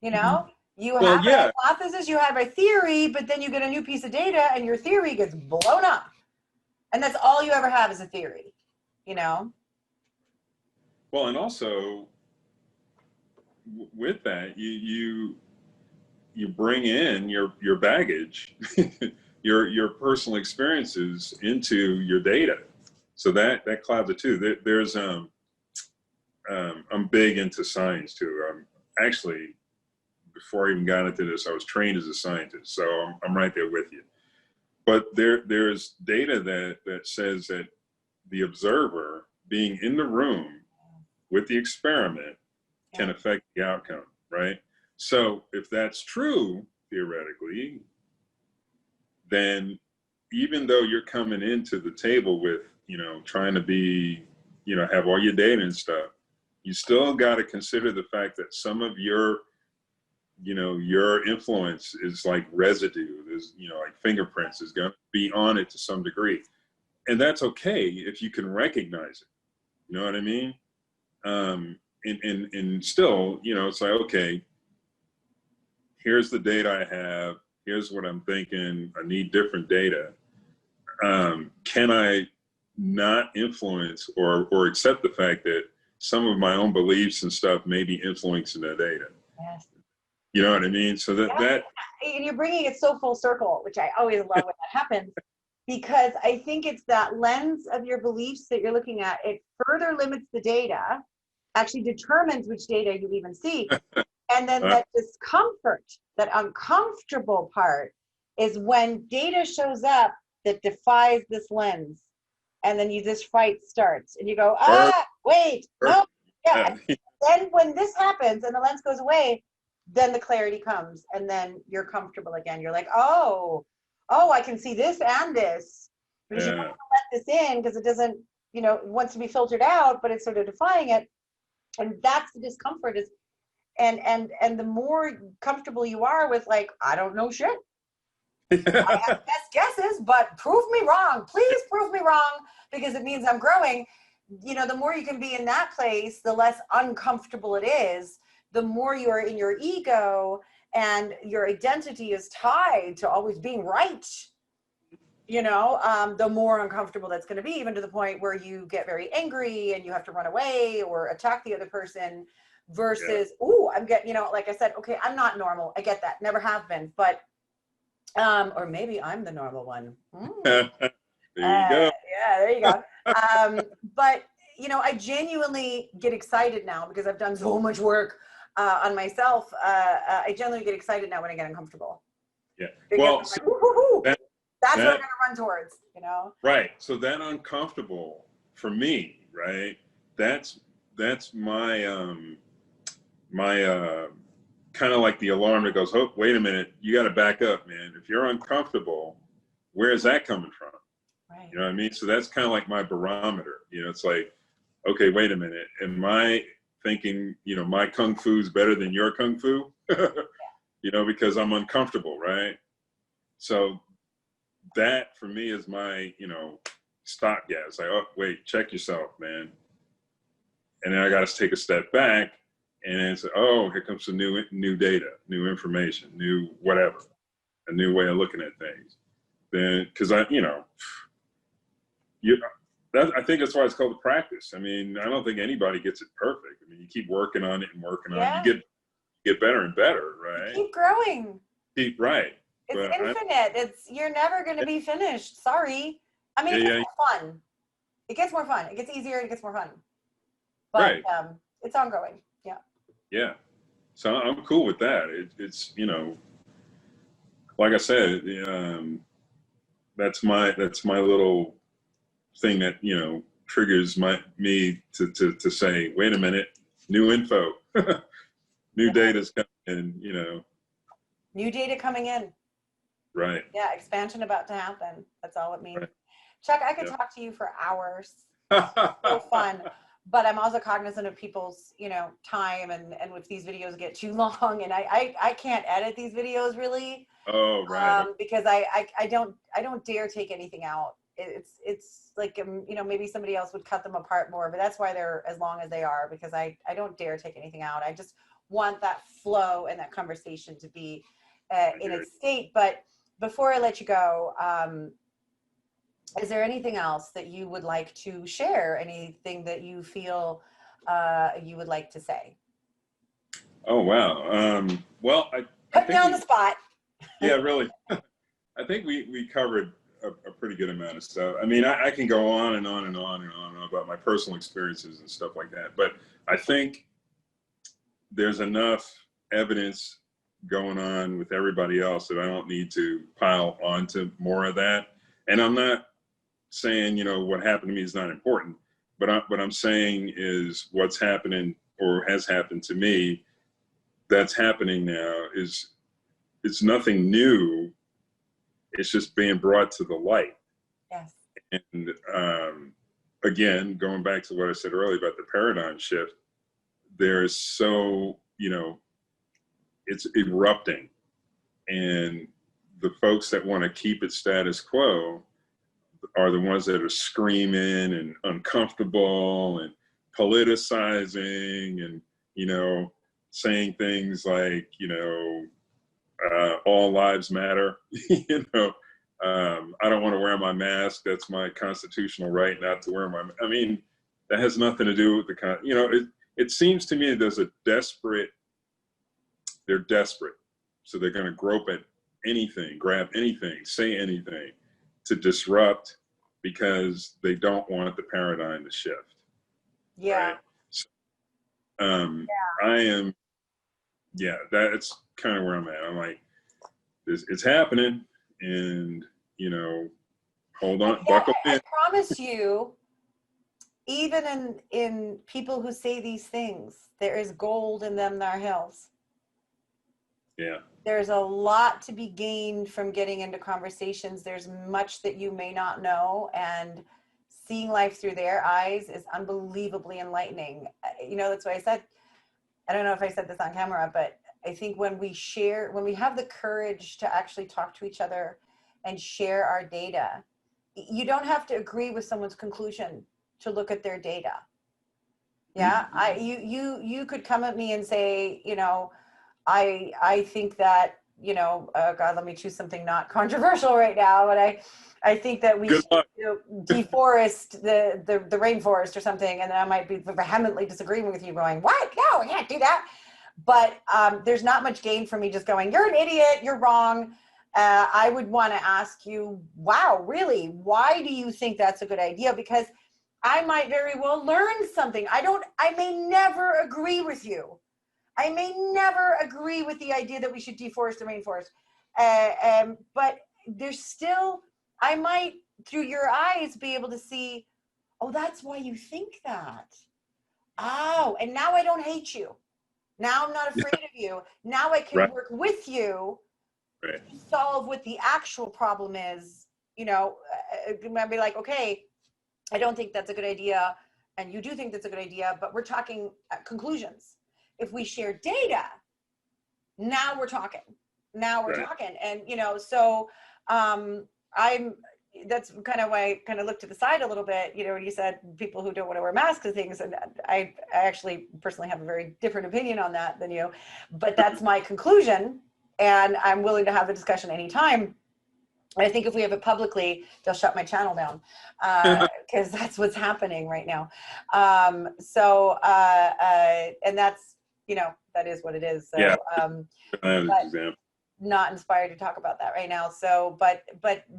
Speaker 3: You know, you
Speaker 2: Well,
Speaker 3: have
Speaker 2: yeah.
Speaker 3: a hypothesis, you have a theory, but then you get a new piece of data and your theory gets blown up. And that's all you ever have is a theory, you know?
Speaker 2: Well, and also with that, you bring in your baggage, your personal experiences into your data. So that clouds it too. There's I'm big into science too. Actually, before I even got into this, I was trained as a scientist, so I'm right there with you. But there's data that says that the observer being in the room with the experiment can affect the outcome, right? So if that's true, theoretically, then even though you're coming into the table with, you know, trying to be, you know, have all your data and stuff, you still got to consider the fact that some of your, you know, your influence is like residue. There's, you know, like fingerprints is going to be on it to some degree. And that's okay if you can recognize it. You know what I mean? And still, you know, it's like, okay, here's the data I have. Here's what I'm thinking. I need different data. Can I not influence or accept the fact that some of my own beliefs and stuff may be influencing the data?
Speaker 3: Yes.
Speaker 2: You know what I mean? So that
Speaker 3: And you're bringing it so full circle, which I always love when that happens, because I think it's that lens of your beliefs that you're looking at. It further limits the data actually determines which data you even see. And then
Speaker 2: Uh,
Speaker 3: that discomfort, that uncomfortable part, is when data shows up that defies this lens. And then this fight starts and you go, wait, no. Yeah. And then when this happens and the lens goes away, then the clarity comes and then you're comfortable again. You're like, oh, I can see this and this. Because you don't want to let this in because it doesn't, it wants to be filtered out, but it's sort of defying it. And that's the discomfort is, and the more comfortable you are with like, I don't know shit. I have best guesses, but prove me wrong. Please prove me wrong because it means I'm growing. The more you can be in that place, the less uncomfortable it is. The more you are in your ego and your identity is tied to always being right, the more uncomfortable that's going to be, even to the point where you get very angry and you have to run away or attack the other person versus, I'm getting, like I said, okay, I'm not normal. I get that. Never have been, but or maybe I'm the normal one.
Speaker 2: There you go.
Speaker 3: Yeah, there you go. But I genuinely get excited now because I've done so much work on myself. I genuinely get excited now when I get uncomfortable.
Speaker 2: Yeah.
Speaker 3: Because
Speaker 2: Well,
Speaker 3: that's what I'm gonna run towards.
Speaker 2: Right. So that uncomfortable for me, right? That's my my kind of like the alarm that goes, oh, wait a minute, you got to back up, man. If you're uncomfortable, where is that coming from?
Speaker 3: Right.
Speaker 2: You know what I mean? So that's kind of like my barometer. It's like, okay, wait a minute. Am I thinking, my kung fu is better than your kung fu? Because I'm uncomfortable, right? So that for me is my, stopgap. It's like, oh, wait, check yourself, man. And then I got to take a step back and say, oh, here comes some new data, new information, new whatever, a new way of looking at things. Then, because I think that's why it's called the practice. I mean, I don't think anybody gets it perfect. I mean, you keep working on it and working on it. You get better and better, right?
Speaker 3: You keep growing.
Speaker 2: Right.
Speaker 3: It's infinite. You're never going to be finished. Sorry. I mean, it gets more fun. It gets more fun. It gets easier. It gets more fun. But it's ongoing. Yeah.
Speaker 2: Yeah. So I'm cool with that. It's like I said, that's my little thing that triggers me to say, wait a minute, new info, new data's coming in.
Speaker 3: New data coming in.
Speaker 2: Right.
Speaker 3: Yeah, expansion about to happen. That's all it means.
Speaker 2: Right.
Speaker 3: Chuck, I could talk to you for hours. So fun. But I'm also cognizant of people's, time and if these videos get too long and I can't edit these videos really.
Speaker 2: Oh, right.
Speaker 3: Because I don't dare take anything out. It's like, maybe somebody else would cut them apart more, but that's why they're as long as they are, because I don't dare take anything out. I just want that flow and that conversation to be in its state. But before I let you go, is there anything else that you would like to share? Anything that you feel you would like to say?
Speaker 2: Oh, wow. Well,
Speaker 3: Put me on the spot.
Speaker 2: Yeah, really. I think we covered a pretty good amount of stuff. I mean, I can go on and on and on and on about my personal experiences and stuff like that. But I think there's enough evidence going on with everybody else that I don't need to pile onto more of that. And I'm not saying, what happened to me is not important, but what I'm saying is what's happening or has happened to me that's happening now it's nothing new. It's just being brought to the light.
Speaker 3: Yes.
Speaker 2: And again, going back to what I said earlier about the paradigm shift, there is so, it's erupting. And the folks that want to keep it status quo are the ones that are screaming and uncomfortable and politicizing and, saying things like, all lives matter. I don't want to wear my mask. That's my constitutional right not to wear my. I mean, that has nothing to do with the It seems to me that there's they're desperate, so they're going to grope at anything, grab anything, say anything to disrupt because they don't want the paradigm to shift.
Speaker 3: Yeah.
Speaker 2: Right? I am, yeah, that's kind of where I'm at. I'm like, it's happening, and hold on,
Speaker 3: Yeah,
Speaker 2: buckle
Speaker 3: I
Speaker 2: in.
Speaker 3: promise you, even in people who say these things, there is gold in them there hills.
Speaker 2: Yeah,
Speaker 3: There's a lot to be gained from getting into conversations. There's much that you may not know, and seeing life through their eyes is unbelievably enlightening. That's why I said, I don't know if I said this on camera, but I think when we have the courage to actually talk to each other and share our data, you don't have to agree with someone's conclusion to look at their data. Yeah, you could come at me and say, I think that, God, let me choose something not controversial right now, but I think that we
Speaker 2: good
Speaker 3: should,
Speaker 2: luck.
Speaker 3: deforest the rainforest or something, and then I might be vehemently disagreeing with you, going, "What? No, we can't do that." But there's not much gain for me just going, "You're an idiot. You're wrong." I would want to ask you, "Wow, really? Why do you think that's a good idea?" Because I might very well learn something. I may never agree with you. I may never agree with the idea that we should deforest the rainforest. But there's still, I might, through your eyes, be able to see, oh, that's why you think that. Oh, and now I don't hate you. Now I'm not afraid of you. Now I can
Speaker 2: Right,
Speaker 3: work with you
Speaker 2: right.
Speaker 3: to solve what the actual problem is. I'd be like, okay, I don't think that's a good idea. And you do think that's a good idea, but we're talking conclusions. If we share data, now we're talking. Now we're
Speaker 2: Right.
Speaker 3: talking. And, so I'm, that's kind of why I kind of looked to the side a little bit, when you said people who don't want to wear masks and things. And I actually personally have a very different opinion on that than you, but that's my conclusion. And I'm willing to have the discussion anytime. I think if we have it publicly, they'll shut my channel down because that's what's happening right now. And that's, that is what it is. So,
Speaker 2: Yeah, that is
Speaker 3: but
Speaker 2: example.
Speaker 3: not inspired to talk about that right now. So, but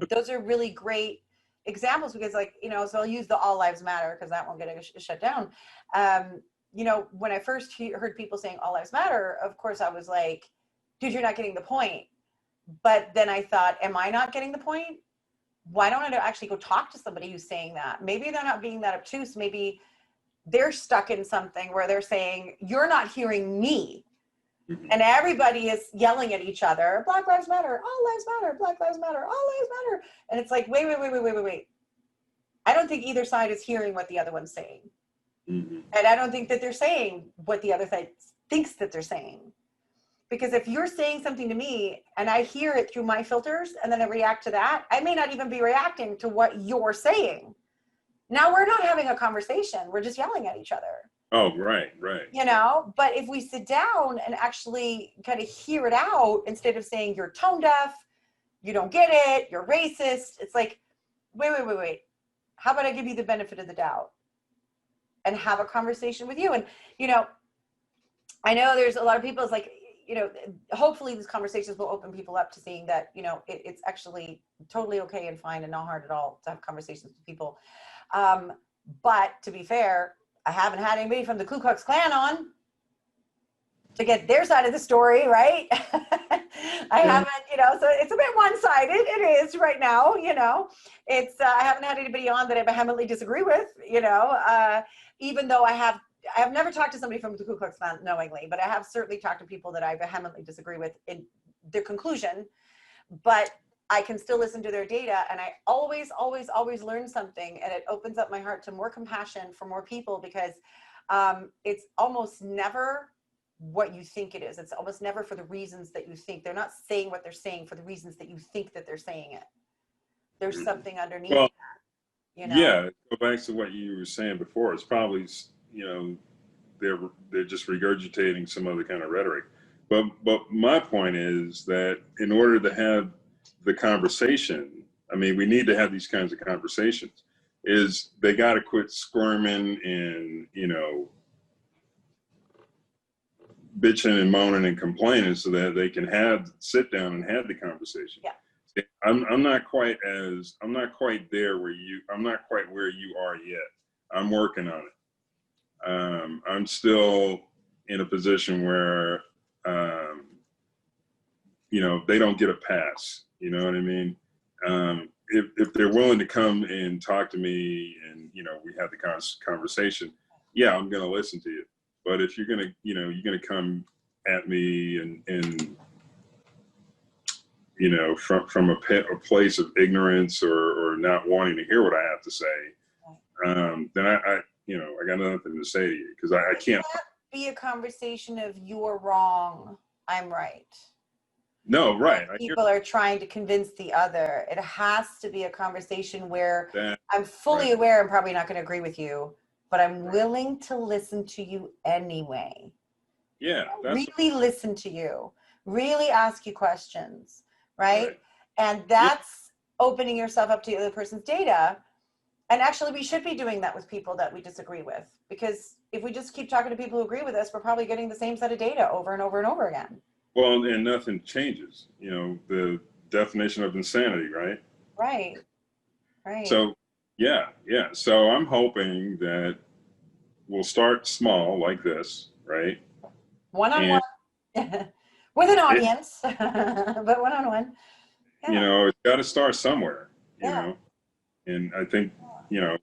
Speaker 3: those are really great examples because, like, so I'll use the All Lives Matter because that won't get shut down. When I first heard people saying All Lives Matter, of course I was like, dude, you're not getting the point. But then I thought, am I not getting the point? Why don't I actually go talk to somebody who's saying that? Maybe they're not being that obtuse. Maybe they're stuck in something where they're saying, you're not hearing me.
Speaker 2: Mhm.
Speaker 3: And everybody is yelling at each other, Black Lives Matter, all lives matter, Black Lives Matter, all lives matter. And it's like, wait. I don't think either side is hearing what the other one's saying.
Speaker 2: Mhm.
Speaker 3: And I don't think that they're saying what the other side thinks that they're saying. Because if you're saying something to me and I hear it through my filters and then I react to that, I may not even be reacting to what you're saying. Now we're not having a conversation. We're just yelling at each other.
Speaker 2: Oh, right.
Speaker 3: But if we sit down and actually kind of hear it out instead of saying you're tone deaf, you don't get it, you're racist, it's like, wait. How about I give you the benefit of the doubt and have a conversation with you? And, I know there's a lot of people, it's like, hopefully these conversations will open people up to seeing that, it's actually totally okay and fine and not hard at all to have conversations with people. But to be fair, I haven't had anybody from the Ku Klux Klan on to get their side of the story, right? I haven't, so it's a bit one-sided. It is right now, it's, I haven't had anybody on that I vehemently disagree with, even though I have never talked to somebody from the Ku Klux Klan knowingly, but I have certainly talked to people that I vehemently disagree with in their conclusion, but I can still listen to their data. And I always learn something, and it opens up my heart to more compassion for more people because it's almost never what you think it is. It's almost never for the reasons that you think. They're not saying what they're saying for the reasons that you think that they're saying it. There's something underneath
Speaker 2: Well,
Speaker 3: that,
Speaker 2: yeah, go back to what you were saying before. It's probably, they're just regurgitating some other kind of rhetoric. But my point is that in order to have the conversation, I mean, we need to have these kinds of conversations. Is they got to quit squirming and bitching and moaning and complaining so that they can sit down and have the conversation.
Speaker 3: Yeah.
Speaker 2: I'm not quite there I'm not quite where you are yet. I'm working on it. I'm still in a position where, you know, they don't get a pass. You know what I mean? If they're willing to come and talk to me and, you know, we have the conversation, yeah, I'm going to listen to you. But if you're going to, you know, you're going to come at me and you know, from a place of ignorance or not wanting to hear what I have to say, then I you know, I got nothing to say to you because I can't
Speaker 3: be a conversation of you're wrong, I'm right.
Speaker 2: No, right.
Speaker 3: People are trying to convince the other. It has to be a conversation where I'm fully aware I'm probably not going to agree with you, but I'm willing to listen to you anyway.
Speaker 2: Yeah.
Speaker 3: Really listen to you. Really ask you questions, right? And that's opening yourself up to the other person's data. And actually, we should be doing that with people that we disagree with, because if we just keep talking to people who agree with us, we're probably getting the same set of data over and over and over again.
Speaker 2: Well, and nothing changes, you know, the definition of insanity, right?
Speaker 3: Right. Right.
Speaker 2: So, yeah. So I'm hoping that we'll start small like this, right?
Speaker 3: One-on-one with an audience, but one-on-one. Yeah.
Speaker 2: You know, it's got to start somewhere, you
Speaker 3: Yeah.
Speaker 2: know, and I think, you know,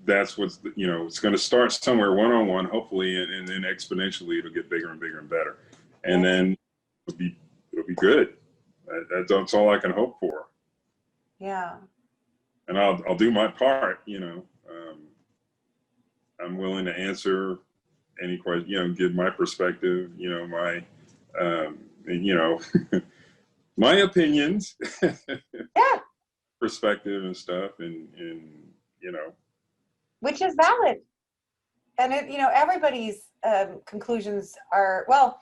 Speaker 2: that's what's, you know, it's going to start somewhere one-on-one, hopefully, and then exponentially it'll get bigger and bigger and better. And then it'll be good. That's all I can hope for.
Speaker 3: Yeah.
Speaker 2: And I'll do my part, you know. I'm willing to answer any question, you know, give my perspective, you know, my, and, you know, my opinions, perspective and stuff, and, you know.
Speaker 3: Which is valid. And, you know, everybody's conclusions are, well,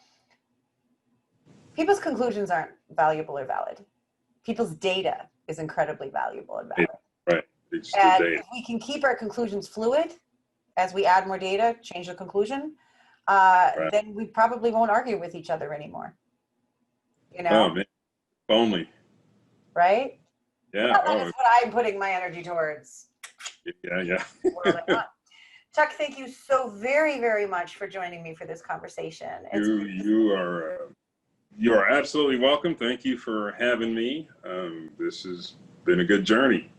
Speaker 3: people's conclusions aren't valuable or valid. People's data is incredibly valuable and valid.
Speaker 2: Right.
Speaker 3: And if we can keep our conclusions fluid, as we add more data, change the conclusion, then we probably won't argue with each other anymore. You know?
Speaker 2: Oh, man. Only.
Speaker 3: Right?
Speaker 2: Yeah.
Speaker 3: Well, that is what I'm putting my energy towards.
Speaker 2: Yeah.
Speaker 3: Chuck, thank you so very, very much for joining me for this conversation.
Speaker 2: You are absolutely welcome. Thank you for having me. This has been a good journey.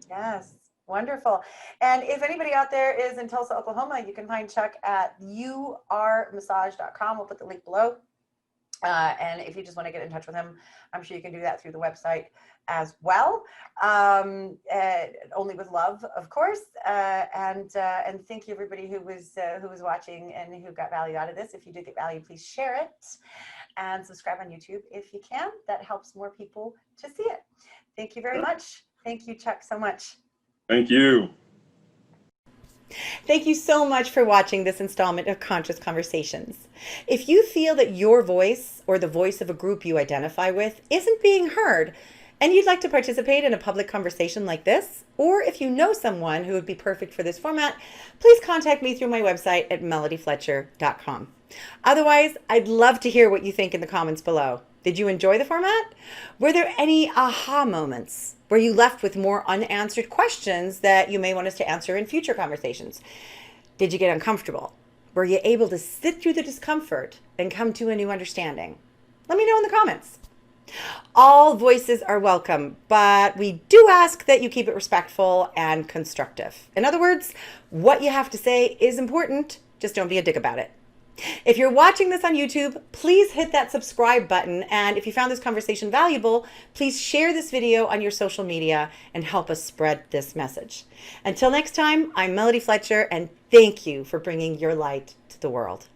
Speaker 3: Yes, wonderful. And if anybody out there is in Tulsa, Oklahoma, you can find Chuck at urmassage.com. We'll put the link below. And if you just want to get in touch with him, I'm sure you can do that through the website as well. Only with love, of course. And thank you everybody who was watching and who got value out of this. If you did get value, please share it and subscribe on YouTube if you can. That helps more people to see it. Thank you very much. Thank you, Chuck, so much.
Speaker 2: Thank you.
Speaker 1: Thank you so much for watching this installment of Conscious Conversations. If you feel that your voice or the voice of a group you identify with isn't being heard, and you'd like to participate in a public conversation like this, or if you know someone who would be perfect for this format, please contact me through my website at melodyfletcher.com. Otherwise, I'd love to hear what you think in the comments below. Did you enjoy the format? Were there any aha moments? Were you left with more unanswered questions that you may want us to answer in future conversations? Did you get uncomfortable? Were you able to sit through the discomfort and come to a new understanding? Let me know in the comments. All voices are welcome, but we do ask that you keep it respectful and constructive. In other words, what you have to say is important, just don't be a dick about it. If you're watching this on YouTube, please hit that subscribe button. And if you found this conversation valuable, please share this video on your social media and help us spread this message. Until next time, I'm Melody Fletcher, and thank you for bringing your light to the world.